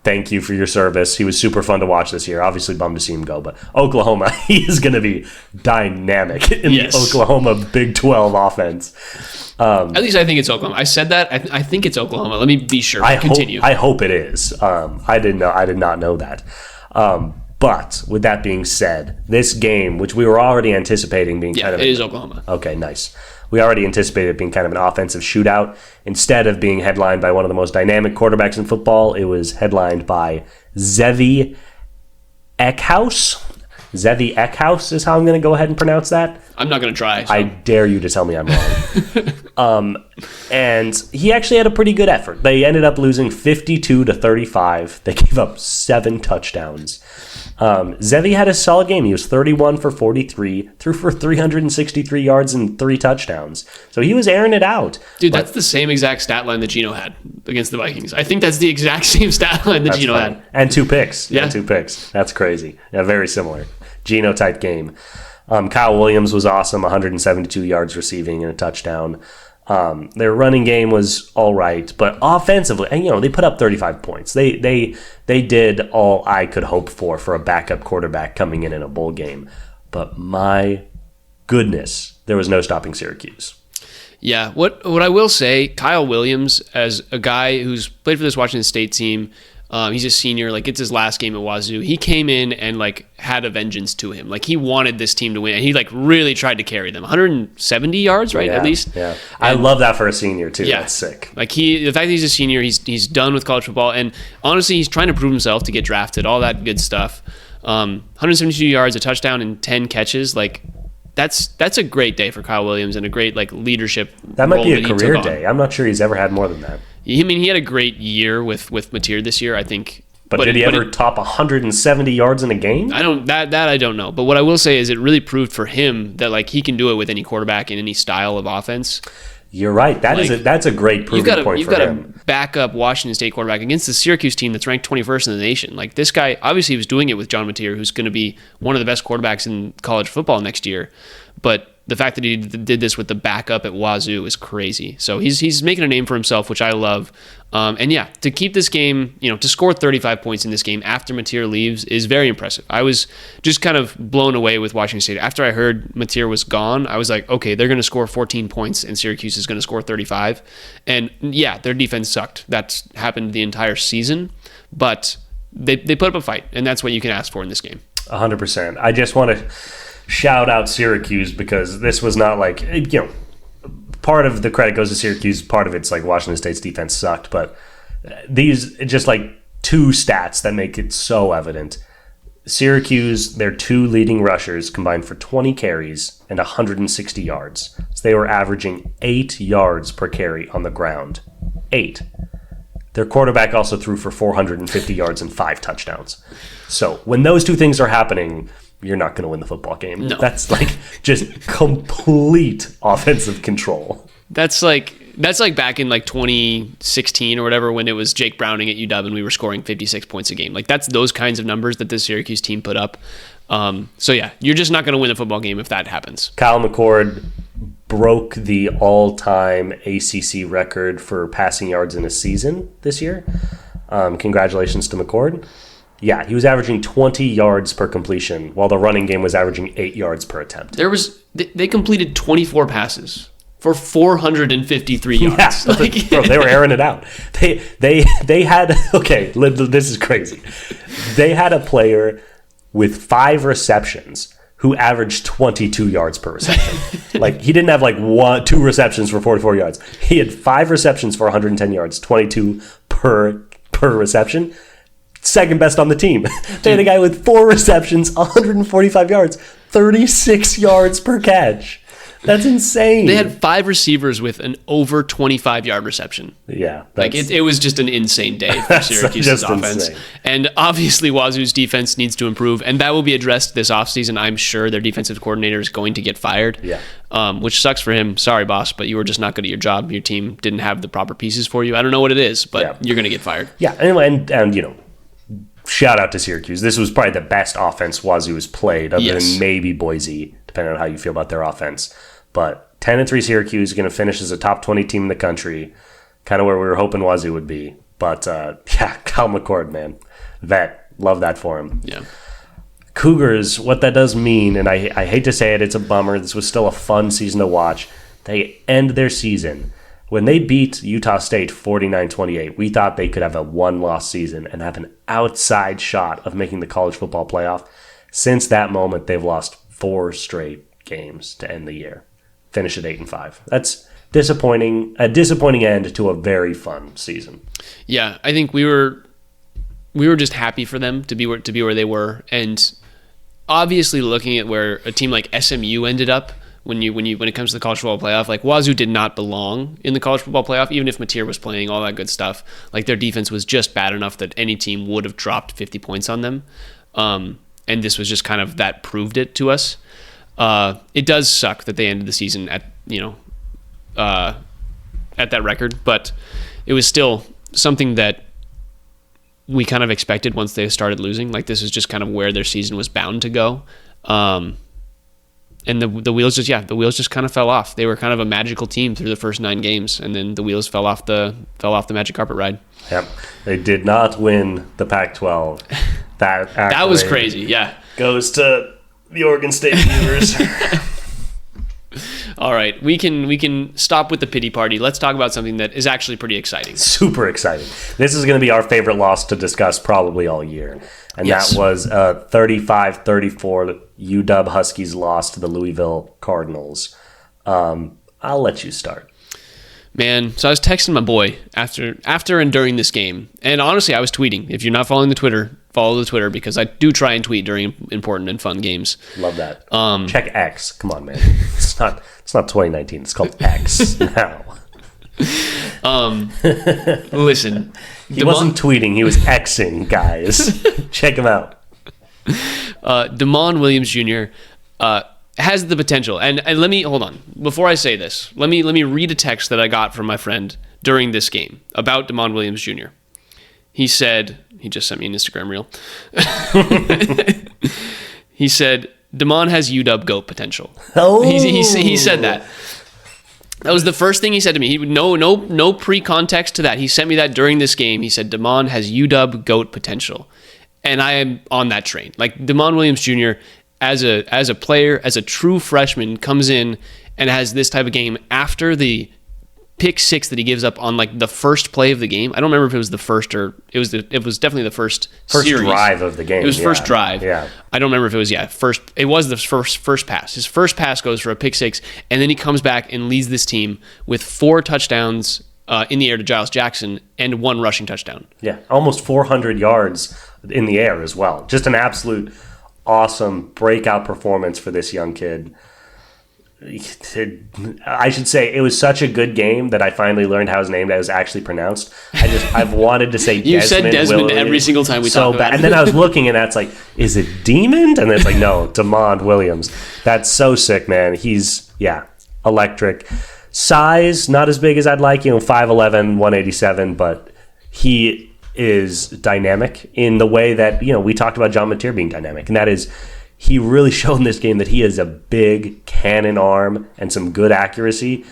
Thank you for your service. He was super fun to watch this year. Obviously, bummed to see him go. But Oklahoma, he is going to be dynamic in the Oklahoma Big 12 offense. At least I think it's Oklahoma. I said that. I think it's Oklahoma. Let me be sure. Continue. I hope it is. I did not know that. But with that being said, this game, which we were already anticipating being it is Oklahoma. Okay, nice. We already anticipated it being kind of an offensive shootout. Instead of being headlined by one of the most dynamic quarterbacks in football, it was headlined by Zevi Eckhouse. Zevi Eckhouse is how I'm going to go ahead and pronounce that. I'm not going to try. So. I dare you to tell me I'm wrong. And he actually had a pretty good effort. They ended up losing 52-35. They gave up 7 touchdowns. Zevi had a solid game. He was 31 for 43, threw for 363 yards and 3 touchdowns. So he was airing it out. Dude, that's the same exact stat line that Geno had against the Vikings. I think that's the exact same stat line that Geno had. And 2 picks. Yeah, 2 picks. That's crazy. Yeah, very similar. Geno-type game. Kyle Williams was awesome, 172 yards receiving and a touchdown. Their running game was all right, but offensively, and they put up 35 points. They did all I could hope for a backup quarterback coming in a bowl game. But my goodness, there was no stopping Syracuse. Yeah, what I will say, Kyle Williams, as a guy who's played for this Washington State team, he's a senior. Like, it's his last game at Wazoo. He came in and had a vengeance to him. Like, he wanted this team to win, and he really tried to carry them. 170 yards, right? At least. Yeah, I love that for a senior too. Yeah, that's sick. Like, the fact that he's a senior, he's done with college football, and honestly, he's trying to prove himself to get drafted. All that good stuff. 172 yards, a touchdown, and 10 catches. Like, that's a great day for Kyle Williams and a great leadership. That might be a career day. I'm not sure he's ever had more than that. I mean, he had a great year with Mateer this year, I think. But did he ever top 170 yards in a game? I don't know. But what I will say is it really proved for him that he can do it with any quarterback in any style of offense. You're right. That's a great proving point for him. You've got a backup Washington State quarterback against the Syracuse team that's ranked 21st in the nation. Like, this guy, obviously he was doing it with John Mateer, who's going to be one of the best quarterbacks in college football next year. But the fact that he did this with the backup at Wazoo is crazy. So he's making a name for himself, which I love. And yeah, to keep this game, to score 35 points in this game after Mateer leaves is very impressive. I was just kind of blown away with Washington State. After I heard Mateer was gone, I was like, okay, they're going to score 14 points and Syracuse is going to score 35. And yeah, their defense sucked. That's happened the entire season. But they put up a fight, and that's what you can ask for in this game. 100%. I just want to shout out Syracuse because this was not part of the credit goes to Syracuse. Part of it's Washington State's defense sucked, but these just 2 stats that make it so evident. Syracuse, their 2 leading rushers combined for 20 carries and 160 yards. So they were averaging 8 yards per carry on the ground. 8. Their quarterback also threw for 450 yards and 5 touchdowns. So when those 2 things are happening, you're not going to win the football game. No. That's just complete offensive control. That's like back in 2016 or whatever when it was Jake Browning at UW and we were scoring 56 points a game. That's those kinds of numbers that the Syracuse team put up. So yeah, you're just not going to win the football game if that happens. Kyle McCord broke the all-time ACC record for passing yards in a season this year. Congratulations to McCord. Yeah, he was averaging 20 yards per completion, while the running game was averaging 8 yards per attempt. They completed 24 passes for 453 yards. Yeah, bro, they were airing it out. They had this is crazy. They had a player with 5 receptions who averaged 22 yards per reception. He didn't have 2 receptions for 44 yards. He had 5 receptions for 110 yards, 22 per reception. Second best on the team. They had a guy with 4 receptions, 145 yards, 36 yards per catch. That's insane. They had 5 receivers with an over 25-yard reception. Yeah. Like it was just an insane day for Syracuse's offense. Insane. And obviously Wazoo's defense needs to improve, and that will be addressed this offseason. I'm sure their defensive coordinator is going to get fired. Yeah. Which sucks for him. Sorry, boss, but you were just not good at your job. Your team didn't have the proper pieces for you. I don't know what it is, but you're going to get fired. Yeah, and you know, shout out to Syracuse. This was probably the best offense Wazoo has played, other than maybe Boise, depending on how you feel about their offense. But 10-3 Syracuse is going to finish as a top 20 team in the country, kind of where we were hoping Wazoo would be. But Kyle McCord, man, vet, love that for him. Yeah. Cougars, what that does mean, and I hate to say it, it's a bummer. This was still a fun season to watch. They end their season. When they beat Utah State 49-28, we thought they could have a one-loss season and have an outside shot of making the college football playoff. Since that moment, they've lost 4 straight games to end the year. Finish at 8-5. That's disappointing. A disappointing end to a very fun season. Yeah, I think we were just happy for them to be where they were, and obviously looking at where a team like SMU ended up. When it comes to the college football playoff, like Wazoo did not belong in the college football playoff, even if Mateer was playing, all that good stuff. Like their defense was just bad enough that any team would have dropped 50 points on them. And this was just kind of that proved it to us. It does suck that they ended the season at that record, but it was still something that we kind of expected once they started losing. Like this is just kind of where their season was bound to go. And the wheels just kind of fell off. They were kind of a magical team through the first 9 games, and then the wheels fell off the magic carpet ride. Yep, they did not win the Pac-12. That was crazy. Yeah, goes to the Oregon State Beavers. All right, we can stop with the pity party. Let's talk about something that is actually pretty exciting. Super exciting. This is going to be our favorite loss to discuss probably all year. And that was 35-34 UW Huskies loss to the Louisville Cardinals. I'll let you start. Man, so I was texting my boy after and during this game. And honestly, I was tweeting. If you're not following the Twitter, follow the Twitter, because I do try and tweet during important and fun games. Love that. Check X. Come on, man. It's not 2019. It's called X now. Listen. He wasn't tweeting. He was Xing, guys. Check him out. Damon Williams Jr. Has the potential. And let me, hold on. Before I say this, let me read a text that I got from my friend during this game about Damon Williams Jr. He said, he just sent me an Instagram reel. He said, Damon has UW GOAT potential. Oh. He said that. That was the first thing he said to me. No pre-context to that. He sent me that during this game. He said, Damon has UW GOAT potential. And I am on that train. Like, Damon Williams Jr., as a player, as a true freshman, comes in and has this type of game after the pick 6 that he gives up on like the first play of the game. I don't remember if it was the first or it was definitely the first series. Drive of the game. It was first drive. Yeah. I don't remember if it was first. It was the first pass. His first pass goes for a pick 6, and then he comes back and leads this team with 4 touchdowns in the air to Giles Jackson and 1 rushing touchdown. Yeah, almost 400 yards in the air as well. Just an absolute awesome breakout performance for this young kid. I should say it was such a good game that I finally learned how his name was actually pronounced. I've wanted to say you Desmond. Said Desmond every single time we talk about it. And then I was looking, and that's like, is it Demond? And then it's like, no, Damon Williams. That's so sick, man. He's electric. Size not as big as I'd like, 5'11", 187, but he is dynamic in the way that we talked about John Mateer being dynamic, and that is, he really showed in this game that he has a big cannon arm and some good accuracy.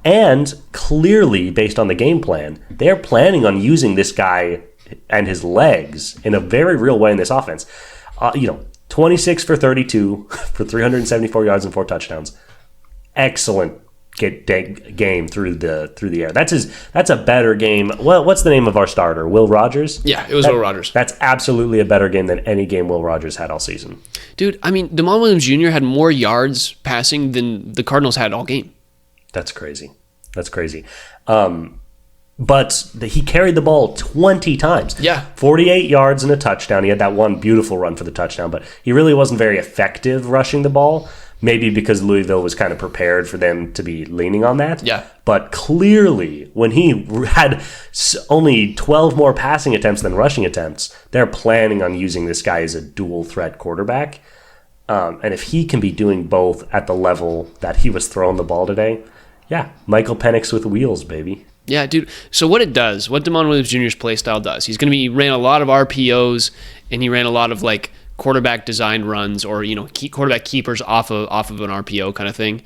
And clearly, based on the game plan, they're planning on using this guy and his legs in a very real way in this offense. 26 for 32 for 374 yards and 4 touchdowns. Excellent game through the air. That's a better game. Well, what's the name of our starter? Will Rogers? Yeah, it was Will Rogers. That's absolutely a better game than any game Will Rogers had all season. Dude, I mean, Damon Williams Jr. had more yards passing than the Cardinals had all game. That's crazy. But he carried the ball 20 times. Yeah. 48 yards and a touchdown. He had that one beautiful run for the touchdown, but he really wasn't very effective rushing the ball. maybe because Louisville was kind of prepared for them to be leaning on that. Yeah. But clearly, when he had only 12 more passing attempts than rushing attempts, they're planning on using this guy as a dual threat quarterback. And if he can be doing both at the level that he was throwing the ball today, yeah, Michael Penix with wheels, baby. Yeah, dude. So what DeMond Williams Jr.'s play style does, he ran a lot of RPOs, and he ran a lot of like quarterback designed runs, or quarterback keepers off of an RPO kind of thing.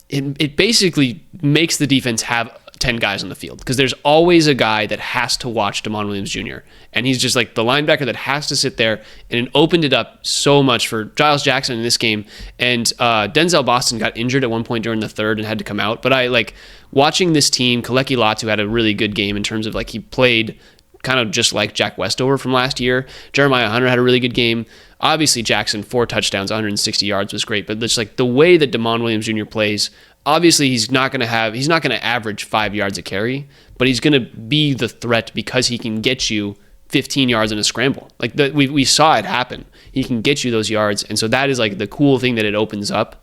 It basically makes the defense have 10 guys on the field, because there's always a guy that has to watch DeMond Williams Jr. And he's just like the linebacker that has to sit there, and it opened it up so much for Giles Jackson in this game. And Denzel Boston got injured at one point during the third and had to come out. But I like watching this team. Kaleki Latu had a really good game in terms of like he played kind of just like Jack Westover from last year. Jeremiah Hunter had a really good game. Obviously Jackson, 4 touchdowns, 160 yards was great. But just like the way that DeMond Williams Jr. plays, obviously he's not going to average 5 yards a carry, but he's going to be the threat because he can get you 15 yards in a scramble. Like we saw it happen. He can get you those yards, and so that is like the cool thing that it opens up.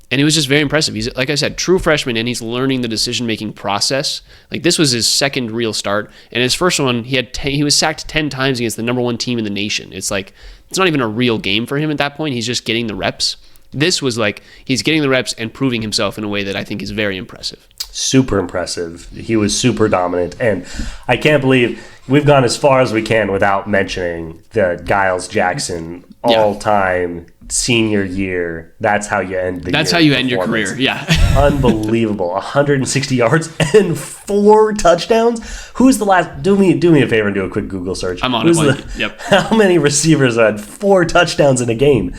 And it was just very impressive. He's, like I said, true freshman, and he's learning the decision-making process. Like this was his second real start, and his first one he was sacked 10 times against the number 1 team in the nation. It's like it's not even a real game for him at that point. He's just getting the reps. This was like he's getting the reps and proving himself in a way that I think is very impressive. Super impressive. He was super dominant, and I can't believe we've gone as far as we can without mentioning the Giles Jackson all-time senior year. That's how you end the That's year how you end your career. Yeah. Unbelievable. 160 yards and 4 touchdowns. Who's the last? Do me a favor and do a quick Google search. I'm on it. Yep. How many receivers had 4 touchdowns in a game?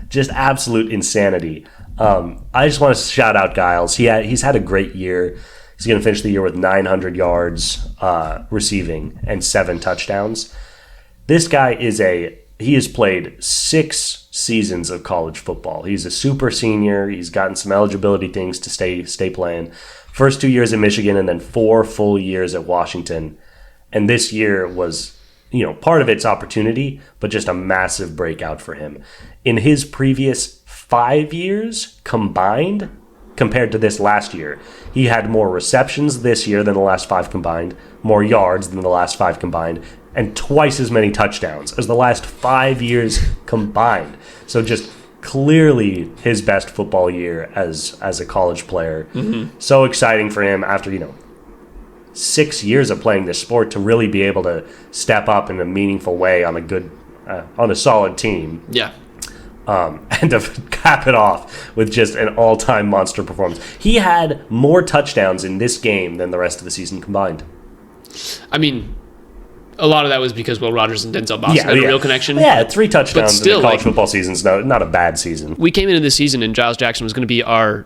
Just absolute insanity. I just want to shout out Giles. He's had a great year. He's going to finish the year with 900 yards receiving and 7 touchdowns. This guy he has played 6 seasons of college football. He's a super senior. He's gotten some eligibility things to stay playing. First 2 years in Michigan and then 4 full years at Washington. And this year was, part of its opportunity, but just a massive breakout for him. In his previous 5 years combined, compared to this last year, he had more receptions this year than the last 5 combined, more yards than the last 5 combined, and twice as many touchdowns as the last 5 years combined. So just clearly his best football year as a college player. Mm-hmm. So exciting for him after, 6 years of playing this sport to really be able to step up in a meaningful way on a solid team. Yeah. And to cap it off with just an all-time monster performance. He had more touchdowns in this game than the rest of the season combined. I mean, a lot of that was because Will Rogers and Denzel Boston had a real connection. Yeah, 3 touchdowns still, in the college football season's not a bad season. We came into this season and Giles Jackson was going to be our,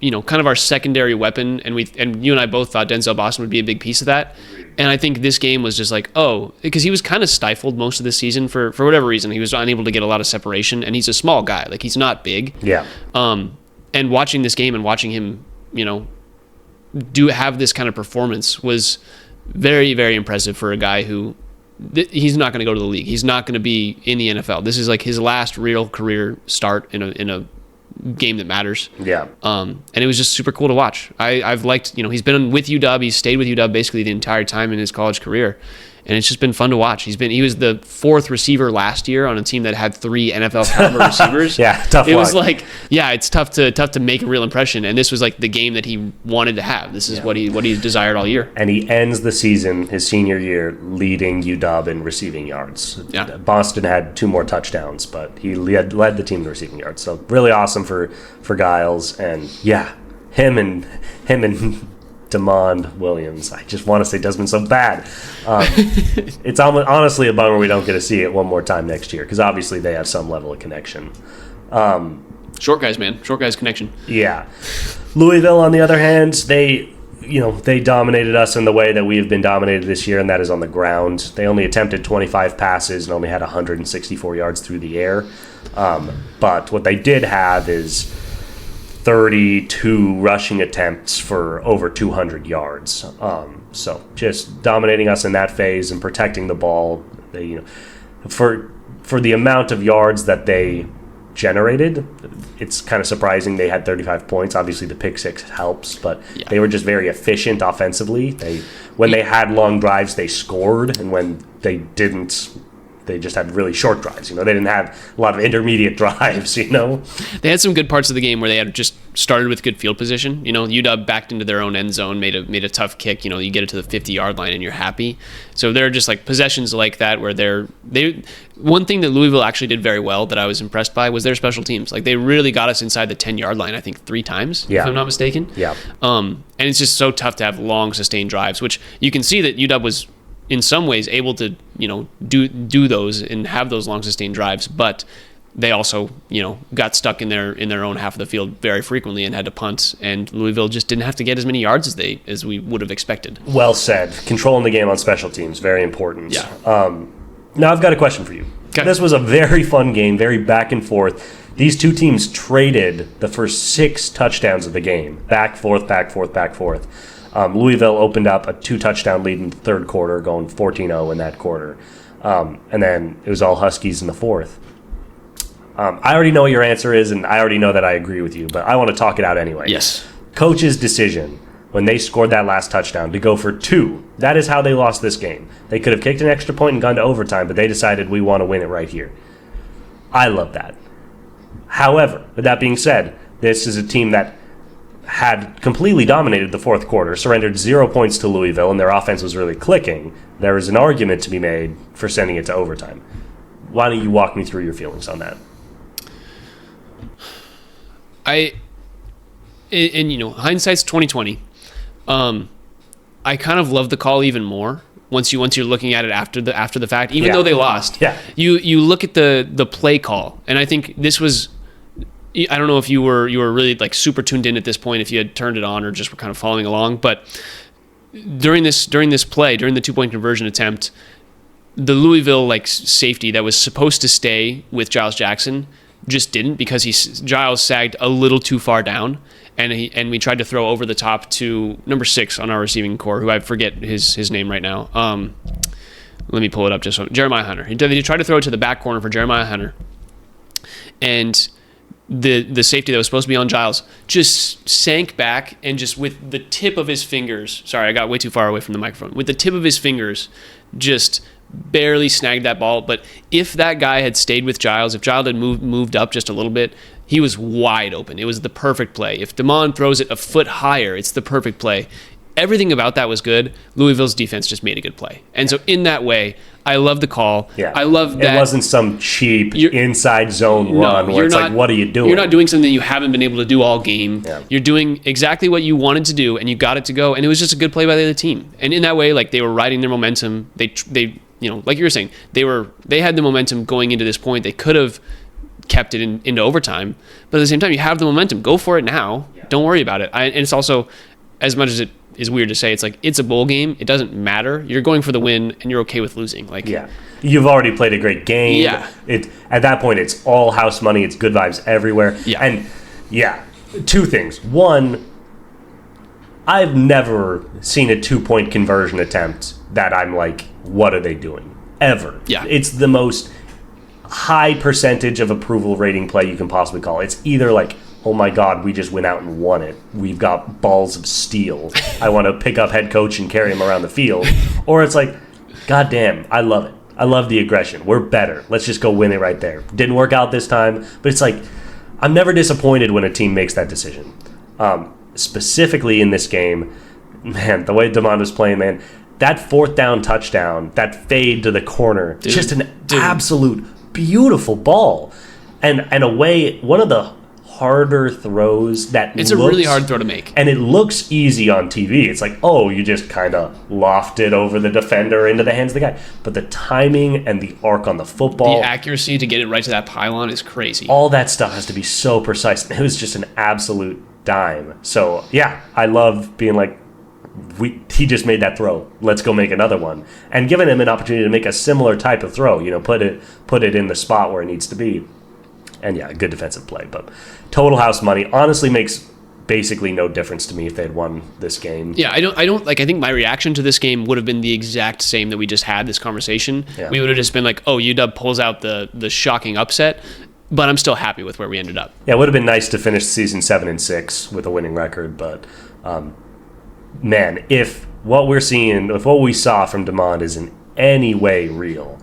kind of our secondary weapon, and you and I both thought Denzel Boston would be a big piece of that. And I think this game was just like, because he was kind of stifled most of the season for whatever reason. He was unable to get a lot of separation, and he's a small guy. Like, he's not big. Yeah. And watching this game and watching him, have this kind of performance was very, very impressive for a guy who he's not going to go to the league. He's not going to be in the NFL. This is like his last real career start in a game that matters. Yeah. And it was just super cool to watch. I've liked, he's been with UW. He's stayed with UW basically the entire time in his college career. And it's just been fun to watch. He was the 4th receiver last year on a team that had 3 NFL caliber receivers. Yeah, tough. It was like, it's tough to make a real impression. And this was like the game that he wanted to have. This is what he desired all year. And he ends the season, his senior year, leading UW in receiving yards. Yeah. Boston had 2 more touchdowns, but he led the team in receiving yards. So really awesome for Giles. And yeah, him and DeMond Williams. I just want to say Desmond so bad. It's honestly a bummer we don't get to see it one more time next year, because obviously they have some level of connection. Short guys, man. Short guys connection. Yeah. Louisville, on the other hand, they dominated us in the way that we have been dominated this year, and that is on the ground. They only attempted 25 passes and only had 164 yards through the air. But what they did have is 32 rushing attempts for over 200 yards. So just dominating us in that phase and protecting the ball. They, for the amount of yards that they generated. It's kind of surprising they had 35 points. Obviously, the pick six helps, but they were just very efficient offensively. When they had long drives, they scored, and when they didn't, they just had really short drives. They didn't have a lot of intermediate drives. They had some good parts of the game where they had just started with good field position. UW backed into their own end zone, made a tough kick. You get it to the 50-yard line and you're happy. So there are just like possessions like that where they. One thing that Louisville actually did very well that I was impressed by was their special teams. Like they really got us inside the 10-yard line, I think 3 times, if I'm not mistaken. Yeah. And it's just so tough to have long sustained drives, which you can see that UW was in some ways able to, do those and have those long sustained drives, but they also, got stuck in their own half of the field very frequently and had to punt, and Louisville just didn't have to get as many yards as we would have expected. Well said. Controlling the game on special teams, very important. Yeah. Now I've got a question for you. Okay. This was a very fun game, very back and forth. These two teams traded the first 6 touchdowns of the game. Back, forth, back, forth, back, forth. Louisville opened up a 2-touchdown lead in the third quarter, going 14-0 in that quarter. And then it was all Huskies in the fourth. I already know what your answer is, and I already know that I agree with you, but I want to talk it out anyway. Yes. Coach's decision when they scored that last touchdown to go for 2. That is how they lost this game. They could have kicked an extra point and gone to overtime, but they decided we want to win it right here. I love that. However, with that being said, this is a team that had completely dominated the fourth quarter, surrendered 0 points to Louisville, and their offense was really clicking. There is an argument to be made for sending it to overtime. Why don't you walk me through your feelings on that? Hindsight's 2020. I kind of love the call even more once you're looking at it after the fact, even though they lost. Yeah. You look at the play call, and I think this was. I don't know if you were really like super tuned in at this point, if you had turned it on or just were kind of following along, but during this play, during the 2-point conversion attempt, the Louisville safety that was supposed to stay with Giles Jackson just didn't, because Giles sagged a little too far down, and we tried to throw over the top to number 6 on our receiving core, who I forget his name right now. Let me pull it up just so. Jeremiah Hunter. He tried to throw it to the back corner for Jeremiah Hunter, and the safety that was supposed to be on Giles just sank back and just with the tip of his fingers, sorry, I got way too far away from the microphone, with the tip of his fingers just barely snagged that ball. But if that guy had stayed with Giles, if Giles had moved up just a little bit, he was wide open. It was the perfect play. If Damon throws it a foot higher, it's the perfect play. Everything about that was good. Louisville's defense just made a good play. And so in that way, I love the call. Yeah. I love that. It wasn't some cheap inside zone run where it's like, what are you doing? You're not doing something you haven't been able to do all game. Yeah. You're doing exactly what you wanted to do, and you got it to go, and it was just a good play by the other team. And in that way, they were riding their momentum. They like you were saying, they had the momentum going into this point. They could have kept it into overtime, but at the same time, you have the momentum. Go for it now. Yeah. Don't worry about it. And it's also, as much as it is weird to say, it's a bowl game. It doesn't matter. You're going for the win, and you're okay with losing. You've already played a great game. Yeah. At that point, it's all house money. It's good vibes everywhere. Yeah. And 2 things. One, I've never seen a 2-point conversion attempt that I'm like, what are they doing? Ever. Yeah. It's the most high percentage of approval rating play you can possibly call. It's either like, oh my God, we just went out and won it. We've got balls of steel. I want to pick up head coach and carry him around the field. Or it's like, God damn, I love it. I love the aggression. We're better. Let's just go win it right there. Didn't work out this time, but it's like, I'm never disappointed when a team makes that decision. Specifically in this game, man, the way Damon was playing, man, that 4th down touchdown, that fade to the corner, just an absolute beautiful ball. And one of the harder throws it's a really hard throw to make, and it looks easy on TV. It's like, oh, you just kind of loft it over the defender into the hands of the guy, but the timing and the arc on the football, the accuracy to get it right to that pylon is crazy. All that stuff has to be so precise. It was just an absolute dime. So yeah, I love being like, he just made that throw, let's go make another one, and giving him an opportunity to make a similar type of throw, put it in the spot where it needs to be. And yeah, good defensive play. But total house money honestly makes basically no difference to me if they had won this game. Yeah, I think my reaction to this game would have been the exact same that we just had this conversation. Yeah. We would have just been like, oh, UW pulls out the shocking upset. but I'm still happy with where we ended up. Yeah, it would have been nice to finish the season 7-6 with a winning record, but man, if what we saw from DeMond is in any way real,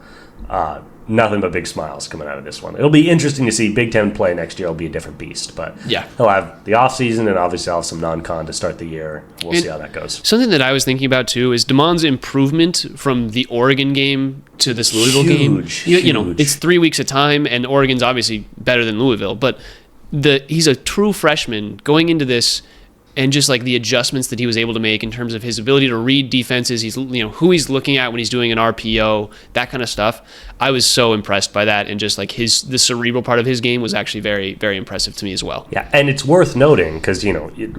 nothing but big smiles coming out of this one. It'll be interesting to see Big Ten play next year. It'll be a different beast, but yeah, he'll have the offseason and obviously I'll have some non-con to start the year. We'll see how that goes. Something that I was thinking about too is DeMond's improvement from the Oregon game to this Louisville game. You know, it's 3 weeks of time, and Oregon's obviously better than Louisville, but he's a true freshman going into this. And just like the adjustments that he was able to make in terms of his ability to read defenses, who he's looking at when he's doing an RPO, that kind of stuff. I was so impressed by that, and just like the cerebral part of his game was actually very, very impressive to me as well. Yeah, and it's worth noting because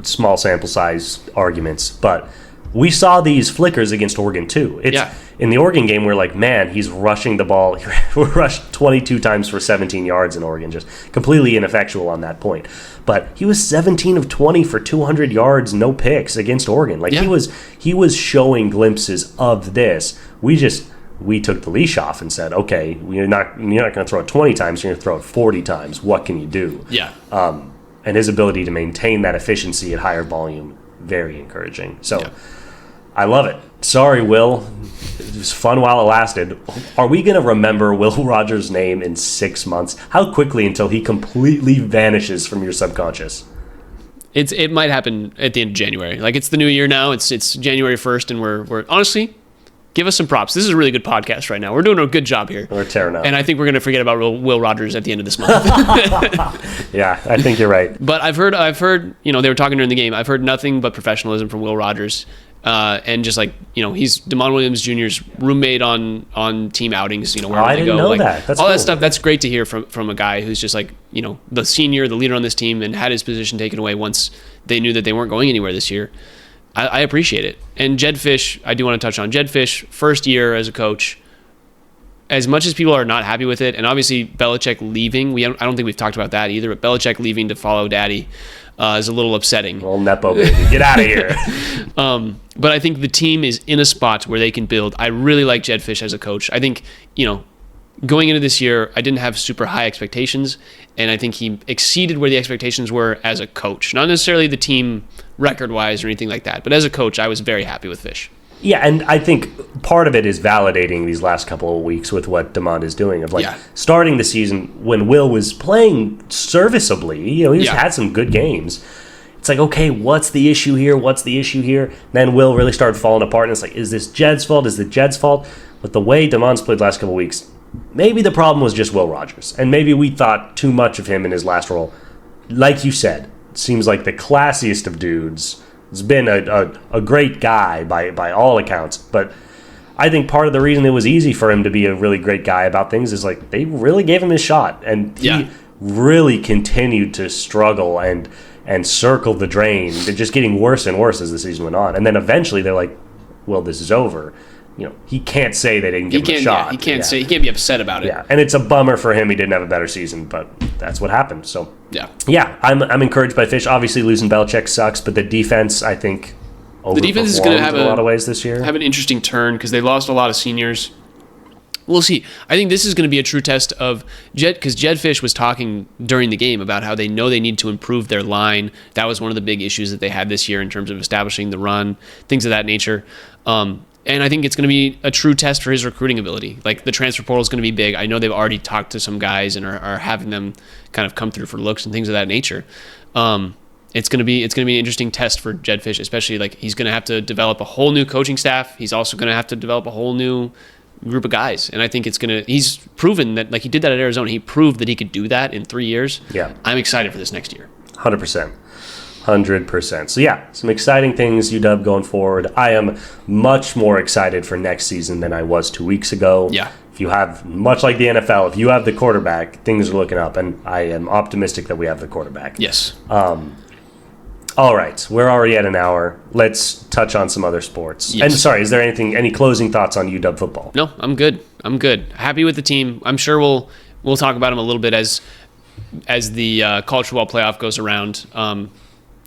small sample size arguments, but we saw these flickers against Oregon too. In the Oregon game, we're like, man, he's rushing the ball. We rushed 22 times for 17 yards in Oregon, just completely ineffectual on that point. But he was 17 of 20 for 200 yards, no picks against Oregon. He was showing glimpses of this. We took the leash off and said, okay, you're not going to throw it 20 times, you're going to throw it 40 times. What can you do? Yeah. And his ability to maintain that efficiency at higher volume, very encouraging. So. Yeah. I love it. Sorry, Will. It was fun while it lasted. Are we going to remember Will Rogers' name in 6 months? How quickly until he completely vanishes from your subconscious? It might happen at the end of January. Like, it's the new year now. It's January 1st, and we're honestly, give us some props. This is a really good podcast right now. We're doing a good job here. We're tearing up. And I think we're going to forget about Will Rogers at the end of this month. Yeah, I think you're right. But I've heard, they were talking during the game. I've heard nothing but professionalism from Will Rogers. And just like, he's DeMond Williams Jr.'s roommate on team outings, wherever I they didn't go. know like, that. That's all cool. that stuff, that's great to hear from a guy who's just like, the senior, the leader on this team, and had his position taken away once they knew that they weren't going anywhere this year. I appreciate it. And Jedd Fisch, I do want to touch on. Jedd Fisch, first year as a coach. As much as people are not happy with it, and obviously Belichick leaving, I don't think we've talked about that either, but Belichick leaving to follow Daddy is a little upsetting. Little Nepo baby, get out of here. But I think the team is in a spot where they can build. I really like Jedd Fisch as a coach. I think, going into this year, I didn't have super high expectations, and I think he exceeded where the expectations were as a coach. Not necessarily the team record-wise or anything like that, but as a coach, I was very happy with Fisch. Yeah, and I think part of it is validating these last couple of weeks with what DeMond is doing. Starting the season when Will was playing serviceably, he just had some good games. It's like, okay, what's the issue here? What's the issue here? Then Will really started falling apart, and it's like, is this Jedd's fault? Is it Jedd's fault? But the way DeMond's played the last couple of weeks, maybe the problem was just Will Rogers, and maybe we thought too much of him in his last role. Like you said, it seems like the classiest of dudes. He's been a great guy by all accounts, but I think part of the reason it was easy for him to be a really great guy about things is like they really gave him his shot, and he really continued to struggle and circle the drain. They're just getting worse and worse as the season went on, and then eventually they're like, "Well, this is over." He can't say they didn't give him a shot. Yeah, he can't be upset about it. Yeah, and it's a bummer for him. He didn't have a better season, but that's what happened. So I'm encouraged by Fisch. Obviously, losing Belichick sucks, but the defense, I think, the defense is going to have in a lot of ways this year. Have an interesting turn because they lost a lot of seniors. We'll see. I think this is going to be a true test of because Jedd Fisch was talking during the game about how they know they need to improve their line. That was one of the big issues that they had this year in terms of establishing the run, things of that nature. And I think it's going to be a true test for his recruiting ability. Like, the transfer portal is going to be big. I know they've already talked to some guys and are having them kind of come through for looks and things of that nature. It's going to be an interesting test for Jedd Fisch, especially like he's going to have to develop a whole new coaching staff. He's also going to have to develop a whole new group of guys. And I think he's proven that, like he did that at Arizona. He proved that he could do that in 3 years. Yeah. I'm excited for this next year. 100%. 100%. So some exciting things, UW, going forward. I am much more excited for next season than I was 2 weeks ago. Yeah. If you have, much like the NFL, if you have the quarterback, things are looking up, and I am optimistic that we have the quarterback. Yes. All right, we're already at an hour. Let's touch on some other sports. Yes. And sorry, is there any closing thoughts on UW football? No, I'm good. Happy with the team. I'm sure we'll talk about them a little bit as the college football playoff goes around.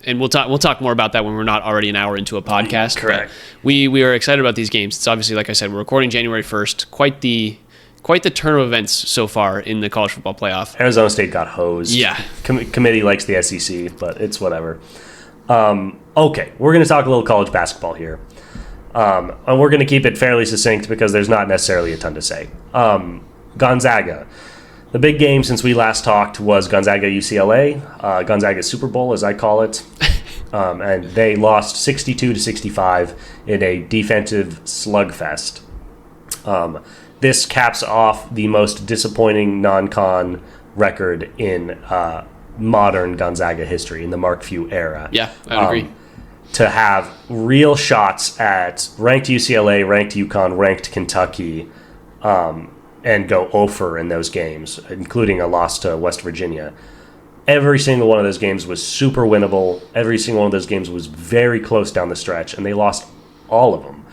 And we'll talk more about that when we're not already an hour into a podcast. Correct. But we are excited about these games. It's obviously, like I said, we're recording January 1st. Quite the quite the turn of events so far in the college football playoff. Arizona State got hosed. Yeah. Committee likes the SEC, but it's whatever. Okay, we're going to talk a little college basketball here. And we're going to keep it fairly succinct because there's not necessarily a ton to say. Gonzaga. The big game since we last talked was Gonzaga-UCLA, Gonzaga Super Bowl, as I call it. And they lost 62-65 in a defensive slugfest. This caps off the most disappointing non-con record in modern Gonzaga history, in the Mark Few era. Yeah, I agree. To have real shots at ranked UCLA, ranked UConn, ranked Kentucky, and go 0 in those games, including a loss to West Virginia. Every single one of those games was super winnable. Every single one of those games was very close down the stretch, and they lost all of them.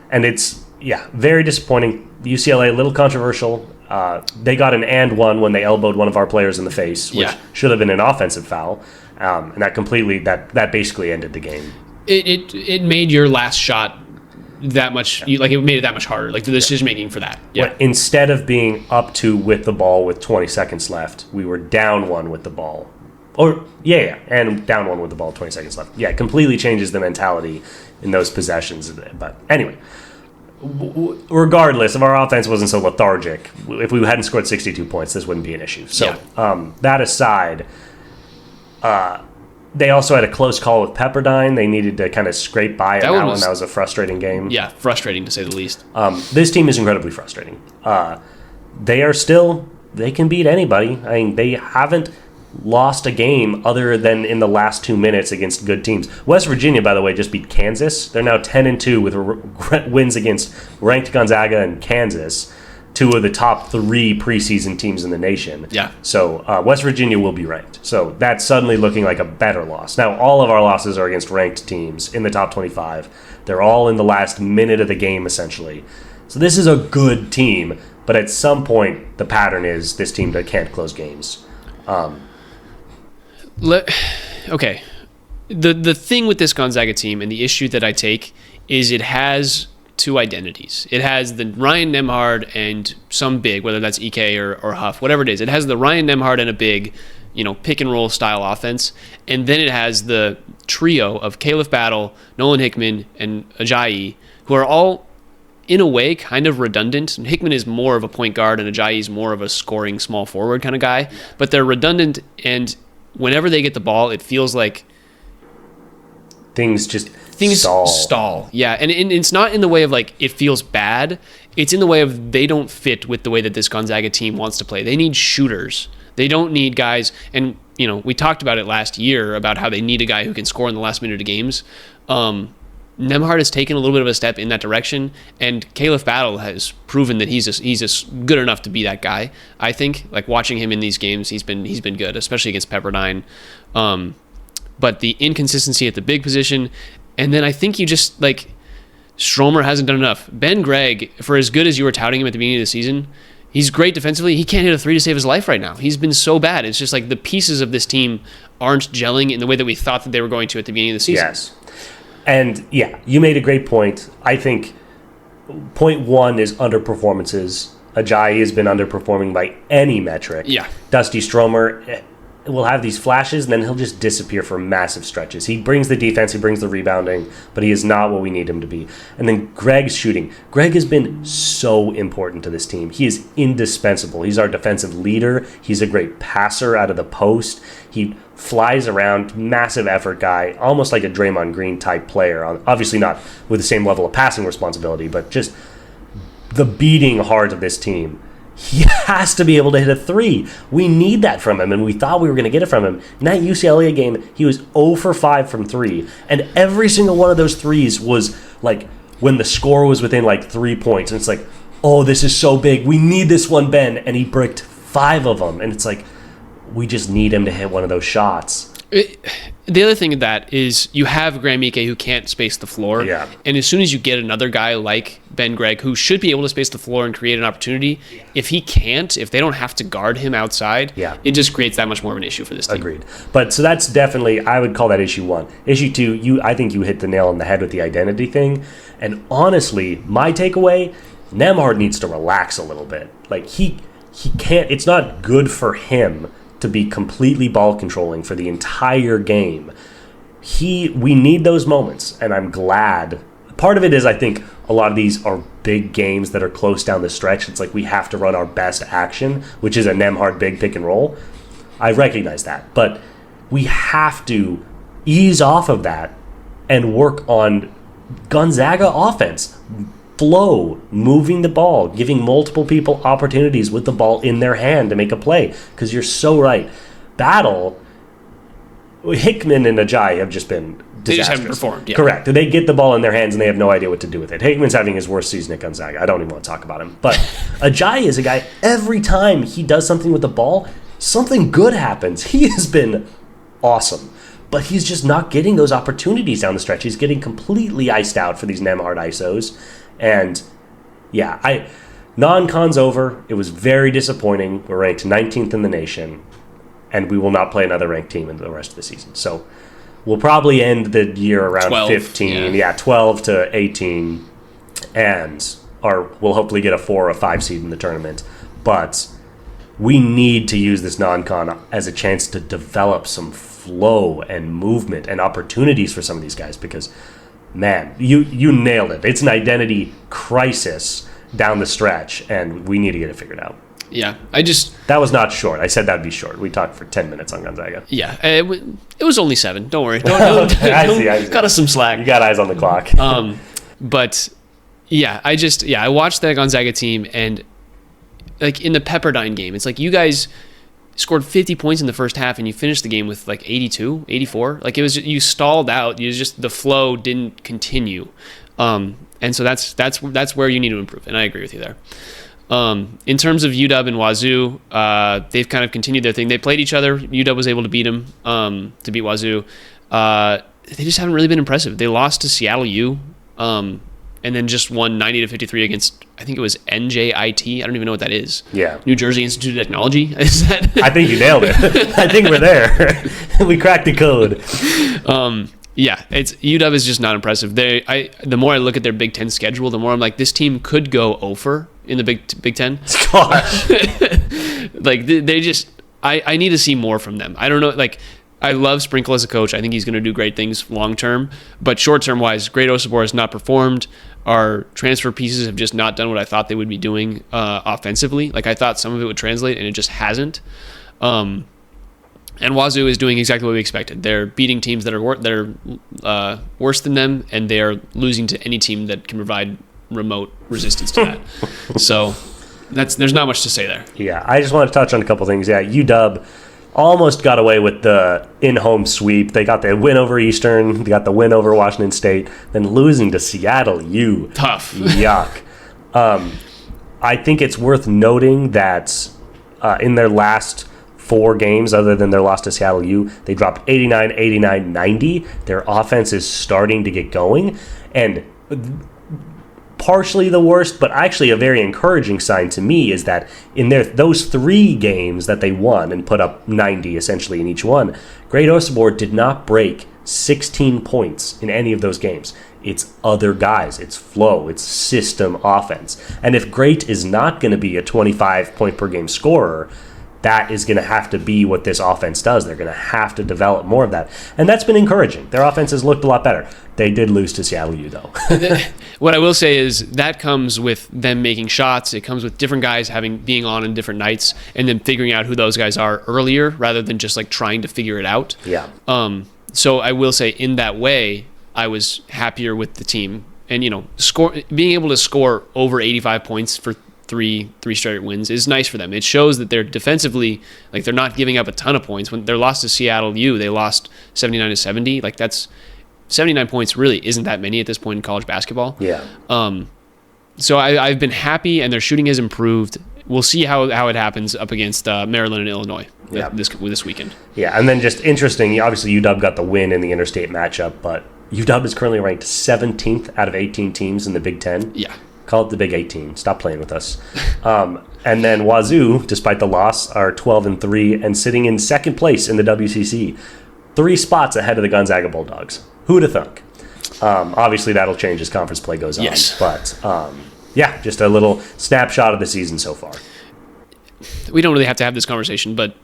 And it's, very disappointing. UCLA, a little controversial. They got an and one when they elbowed one of our players in the face, which should have been an offensive foul. And that basically ended the game. It made your last shot that much, it made it that much harder, like the decision making for that. Yeah. Well, instead of being up 2 with the ball with 20 seconds left, we were down 1 with the ball. And down 1 with the ball, 20 seconds left. Yeah, it completely changes the mentality in those possessions. But anyway, regardless, if our offense wasn't so lethargic, if we hadn't scored 62 points, this wouldn't be an issue. So that aside, they also had a close call with Pepperdine. They needed to kind of scrape by that one. That was a frustrating game. Yeah, frustrating to say the least. This team is incredibly frustrating. They can beat anybody. I mean, they haven't lost a game other than in the last 2 minutes against good teams. West Virginia, by the way, just beat Kansas. They're now 10-2 with wins against ranked Gonzaga and Kansas, 2 of the top 3 preseason teams in the nation. Yeah. So West Virginia will be ranked. So that's suddenly looking like a better loss. Now, all of our losses are against ranked teams in the top 25. They're all in the last minute of the game, essentially. So this is a good team, but at some point, the pattern is this team that can't close games. Okay. The thing with this Gonzaga team and the issue that I take is it has 2 identities. It has the Ryan Nembhard and some big, whether that's EK or Huff, whatever it is. It has the Ryan Nembhard and a big, pick and roll style offense. And then it has the trio of Caleb Battle, Nolan Hickman, and Ajayi, who are all, in a way, kind of redundant. And Hickman is more of a point guard and Ajayi is more of a scoring small forward kind of guy. But they're redundant, and whenever they get the ball, it feels like things stall. Yeah, and it's not in the way of it feels bad. It's in the way of they don't fit with the way that this Gonzaga team wants to play. They need shooters. They don't need guys. And we talked about it last year about how they need a guy who can score in the last minute of games. Nembhard has taken a little bit of a step in that direction, and Caleb Battle has proven that he's just good enough to be that guy. I think, watching him in these games, he's been good, especially against Pepperdine. But the inconsistency at the big position, and then I think you just Stromer hasn't done enough. Ben Gregg, for as good as you were touting him at the beginning of the season, he's great defensively. He can't hit a 3 to save his life right now. He's been so bad. It's just the pieces of this team aren't gelling in the way that we thought that they were going to at the beginning of the season. Yes. And you made a great point. I think point 1 is underperformances. Ajayi has been underperforming by any metric. Yeah. Dusty Stromer will have these flashes, and then he'll just disappear for massive stretches. He brings the defense, he brings the rebounding, but he is not what we need him to be. And then Gregg's shooting. Gregg has been so important to this team. He is indispensable. He's our defensive leader. He's a great passer out of the post. He flies around, massive effort guy, almost like a Draymond Green type player. Obviously not with the same level of passing responsibility, but just the beating heart of this team. He has to be able to hit a 3. We need that from him, and we thought we were going to get it from him. In that UCLA game, he was 0 for 5 from 3, and every single one of those threes was when the score was within 3 points, and it's oh, this is so big. We need this one, Ben, and he bricked 5 of them, and it's we just need him to hit one of those shots. The other thing of that is you have Graham Ike who can't space the floor. Yeah. And as soon as you get another guy like Ben Gregg who should be able to space the floor and create an opportunity, if he can't, if they don't have to guard him outside, it just creates that much more of an issue for this team. Agreed. But so that's definitely, I would call that issue 1. Issue 2, I think you hit the nail on the head with the identity thing. And honestly, my takeaway, Nembhard needs to relax a little bit. Like, he can't, it's not good for him to be completely ball controlling for the entire game. We need those moments, and I'm glad. Part of it is, I think, a lot of these are big games that are close down the stretch. It's like we have to run our best action, which is a Nembhard big pick and roll. I recognize that, but we have to ease off of that and work on Gonzaga offense. Flow, moving the ball, giving multiple people opportunities with the ball in their hand to make a play. Because you're so right. Battle, Hickman and Ajayi have just been disastrous. They just haven't performed. Yeah. Correct. They get the ball in their hands and they have no idea what to do with it. Hickman's having his worst season at Gonzaga. I don't even want to talk about him. But Ajayi is a guy, every time he does something with the ball, something good happens. He has been awesome. But he's just not getting those opportunities down the stretch. He's getting completely iced out for these Nembhard ISOs. And yeah, non-con's over. It was very disappointing. We're ranked 19th in the nation, and we will not play another ranked team in the rest of the season. So we'll probably end the year around 12, 15, 12 to 18, and we'll hopefully get a 4 or a 5 seed in the tournament. But we need to use this non-con as a chance to develop some flow and movement and opportunities for some of these guys, because man, you nailed it. It's an identity crisis down the stretch, and we need to get it figured out. Yeah, that was not short. I said that'd be short. We talked for 10 minutes on Gonzaga. Yeah, it was only 7. Don't worry. Don't I see. Cut us some slack. You got eyes on the clock. But yeah, I watched that Gonzaga team, and like in the Pepperdine game, it's like you guys scored 50 points in the first half and you finished the game with like 82, 84. Like it was, you stalled out. The flow didn't continue. And so that's where you need to improve. And I agree with you there. In terms of UW and Wazoo, they've kind of continued their thing. They played each other. UW was able to beat them, to beat Wazoo. They just haven't really been impressive. They lost to Seattle U, and then just won 90-53 against, I think it was NJIT. I don't even know what that is. Yeah. New Jersey Institute of Technology. Is that? I think you nailed it. I think we're there. We cracked the code. Yeah, UW is just not impressive. The more I look at their Big Ten schedule, the more I'm like, this team could go over in the Big Ten. Gosh. Like they just, I need to see more from them. I don't know, like, I love Sprinkle as a coach. I think he's going to do great things long term, but short term wise, Great Osabor has not performed. Our transfer pieces have just not done what I thought they would be doing offensively. Like I thought some of it would translate, and it just hasn't. And Wazoo is doing exactly what we expected. They're beating teams that are worse than them, and they are losing to any team that can provide remote resistance to that. So there's not much to say there. Yeah, I just want to touch on a couple things. Yeah, UW almost got away with the in-home sweep. They got the win over Eastern. They got the win over Washington State. Then losing to Seattle U. Tough. Yuck. I think it's worth noting that in their last 4 games, other than their loss to Seattle U, they dropped 89, 89, 90. Their offense is starting to get going. And partially the worst, but actually a very encouraging sign to me is that in those 3 games that they won and put up 90 essentially in each one, Great Osabor did not break 16 points in any of those games. It's other guys, it's flow, it's system offense. And if Great is not going to be a 25 point per game scorer, that is going to have to be what this offense does. They're going to have to develop more of that. And that's been encouraging. Their offense has looked a lot better. They did lose to Seattle U, though. What I will say is that comes with them making shots. It comes with different guys being on different nights and then figuring out who those guys are earlier rather than just like trying to figure it out. Yeah. So I will say in that way, I was happier with the team. And, being able to score over 85 points for three straight wins is nice for them. It shows that they're defensively, like they're not giving up a ton of points. When they're lost to Seattle U, they lost 79-70. Like that's 79 points really isn't that many at this point in college basketball. Yeah. So I've been happy, and their shooting has improved. We'll see how it happens up against Maryland and Illinois this weekend. Yeah, and then just interesting, obviously UW got the win in the interstate matchup, but UW is currently ranked 17th out of 18 teams in the Big Ten. Yeah. Call it the Big 18. Stop playing with us. And then Wazoo, despite the loss, are 12-3 and sitting in second place in the WCC, 3 spots ahead of the Gonzaga Bulldogs. Who'd have thunk? Obviously, that'll change as conference play goes on. Yes. But Yeah, just a little snapshot of the season so far. We don't really have to have this conversation, but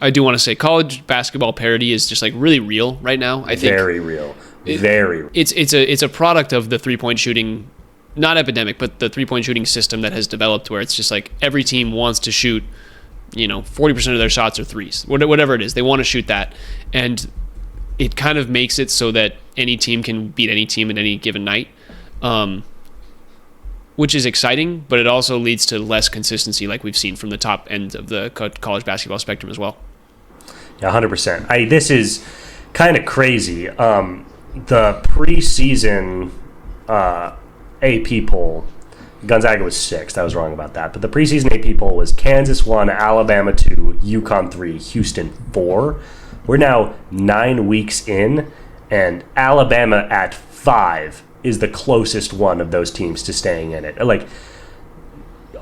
I do want to say college basketball parity is just like really real right now. I think very real. Very real. It's a product of the 3-point shooting, not epidemic, but the 3-point shooting system that has developed where it's just like every team wants to shoot, 40% of their shots are threes, whatever it is. They want to shoot that. And it kind of makes it so that any team can beat any team at any given night, which is exciting, but it also leads to less consistency like we've seen from the top end of the college basketball spectrum as well. Yeah, 100%. This is kind of crazy. The preseason AP poll, Gonzaga was 6th. I was wrong about that. But the preseason AP poll was Kansas 1, Alabama 2, UConn 3, Houston 4. We're now 9 weeks in, and Alabama at 5 is the closest one of those teams to staying in it. Like,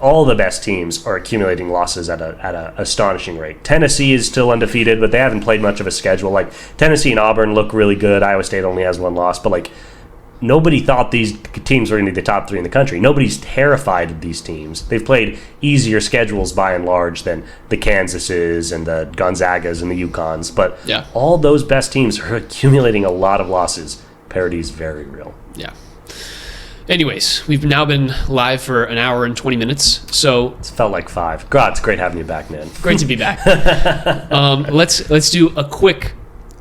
all the best teams are accumulating losses at a astonishing rate. Tennessee is still undefeated, but they haven't played much of a schedule. Like, Tennessee and Auburn look really good. Iowa State only has 1 loss, but like, nobody thought these teams were going to be the top 3 in the country. Nobody's terrified of these teams. They've played easier schedules by and large than the Kansases and the Gonzagas and the UConns. But all those best teams are accumulating a lot of losses. Parity is very real. Yeah. Anyways, we've now been live for an hour and 20 minutes, so it's felt like 5. God, it's great having you back, man. Great to be back. Let's do a quick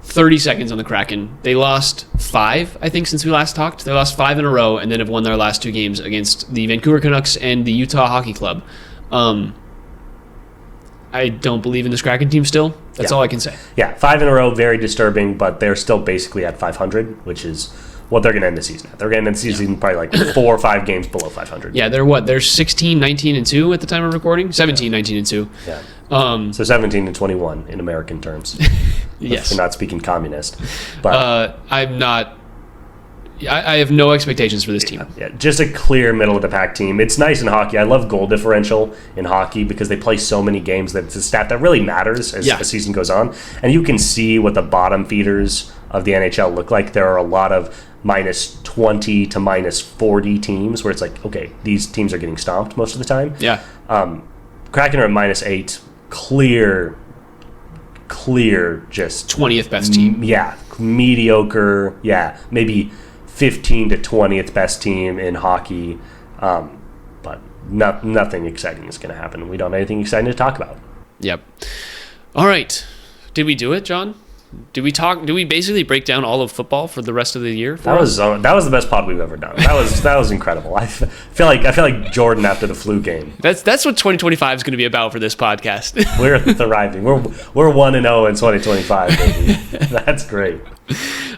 30 seconds on the Kraken. They lost 5, I think, since we last talked. They lost 5 in a row and then have won their last 2 games against the Vancouver Canucks and the Utah Hockey Club. I don't believe in this Kraken team still. That's all I can say. Yeah, 5 in a row, very disturbing, but they're still basically at 500, which is what they're going to end the season at. They're going to end the season probably like 4 or 5 games below 500. Yeah, they're what? They're 16, 19, and 2 at the time of recording? 17, 19, and 2. Yeah. So 17 and 21 in American terms. Yes. If you're not speaking communist. But I'm not... I have no expectations for this team. Yeah, just a clear middle-of-the-pack team. It's nice in hockey. I love goal differential in hockey because they play so many games that it's a stat that really matters as the season goes on. And you can see what the bottom feeders of the NHL look like. There are a lot of minus 20 to minus 40 teams where it's like, okay, these teams are getting stomped most of the time. Yeah. Kraken are at minus 8. Clear, just... 20th best team. Yeah. Mediocre. Yeah. Maybe 15 to 20th best team in hockey. But nothing exciting is going to happen. We don't have anything exciting to talk about. Yep. All right. Did we do it, John? Did we basically break down all of football for the rest of the year? That was the best pod we've ever done. That was incredible. I feel like Jordan after the flu game. That's what 2025 is going to be about for this podcast. We're thriving. We're 1-0 in 2025, baby. That's great.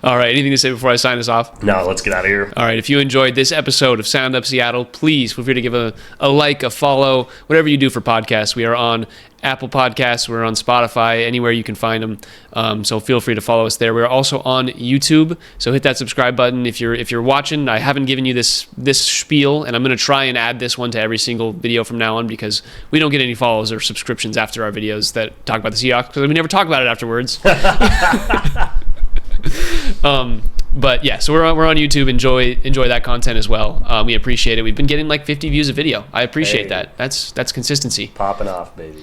All right. Anything to say before I sign us off? No, let's get out of here. All right. If you enjoyed this episode of Sound Up Seattle, please feel free to give a like, a follow, whatever you do for podcasts. We are on Apple Podcasts. We're on Spotify, anywhere you can find them. So feel free to follow us there. We're also on YouTube. So hit that subscribe button if you're watching. I haven't given you this spiel, and I'm going to try and add this one to every single video from now on because we don't get any follows or subscriptions after our videos that talk about the Seahawks because we never talk about it afterwards. But yeah, so we're on YouTube. Enjoy that content as well. We appreciate it. We've been getting like 50 views a video. I appreciate that. That's consistency. Popping off, baby.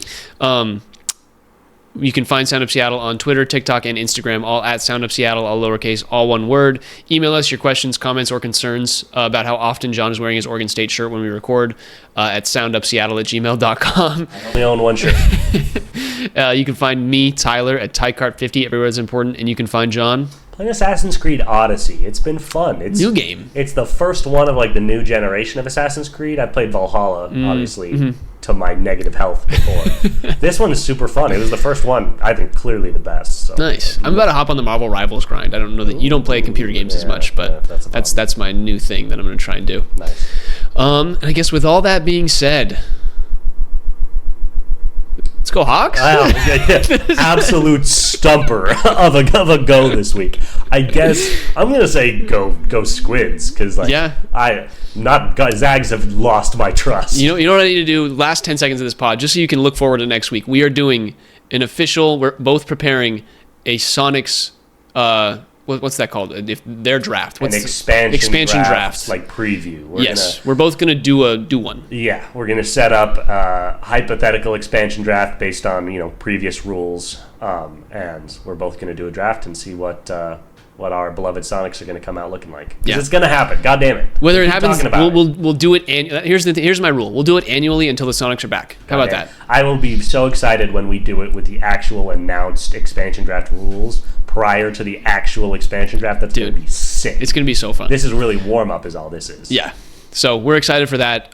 You can find Sound Up Seattle on Twitter, TikTok, and Instagram, all at Sound Up Seattle, all lowercase, all one word. Email us your questions, comments, or concerns about how often John is wearing his Oregon State shirt when we record at soundupseattle@gmail.com. I only own one shirt. You can find me, Tyler, at TyCart50, everywhere that's important, and you can find John playing Assassin's Creed Odyssey. It's been fun. It's new game. It's the first one of like the new generation of Assassin's Creed. I played Valhalla, obviously, to my negative health before. This one is super fun. It was the first one, I think, clearly the best. So. Nice. I'm about to hop on the Marvel Rivals grind. I don't know that you don't play computer games as much, but that's my new thing that I'm going to try and do. Nice. And I guess with all that being said, let's go Hawks. Wow, absolute stumper of a go this week. I guess I'm gonna say go Squids because Zags have lost my trust. You know what I need to do? Last 10 seconds of this pod, just so you can look forward to next week. We are doing an official. We're both preparing a Sonics what's that called? If their draft, what's an expansion draft, like preview. We're both gonna do one. Yeah, we're gonna set up a hypothetical expansion draft based on previous rules, and we're both gonna do a draft and see what our beloved Sonics are going to come out looking like. Because it's going to happen. God damn it. Whether it happens, we'll do it. Here's my rule. We'll do it annually until the Sonics are back. How about that? I will be so excited when we do it with the actual announced expansion draft rules prior to the actual expansion draft. That's going to be sick. It's going to be so fun. This is really warm up is all this is. Yeah. So we're excited for that.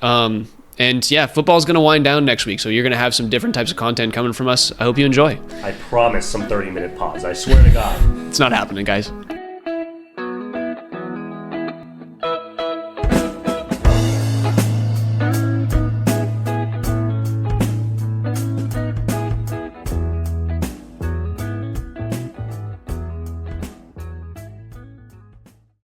And yeah, football's going to wind down next week, so you're going to have some different types of content coming from us. I hope you enjoy. I promise some 30-minute pause. I swear to God. It's not happening, guys.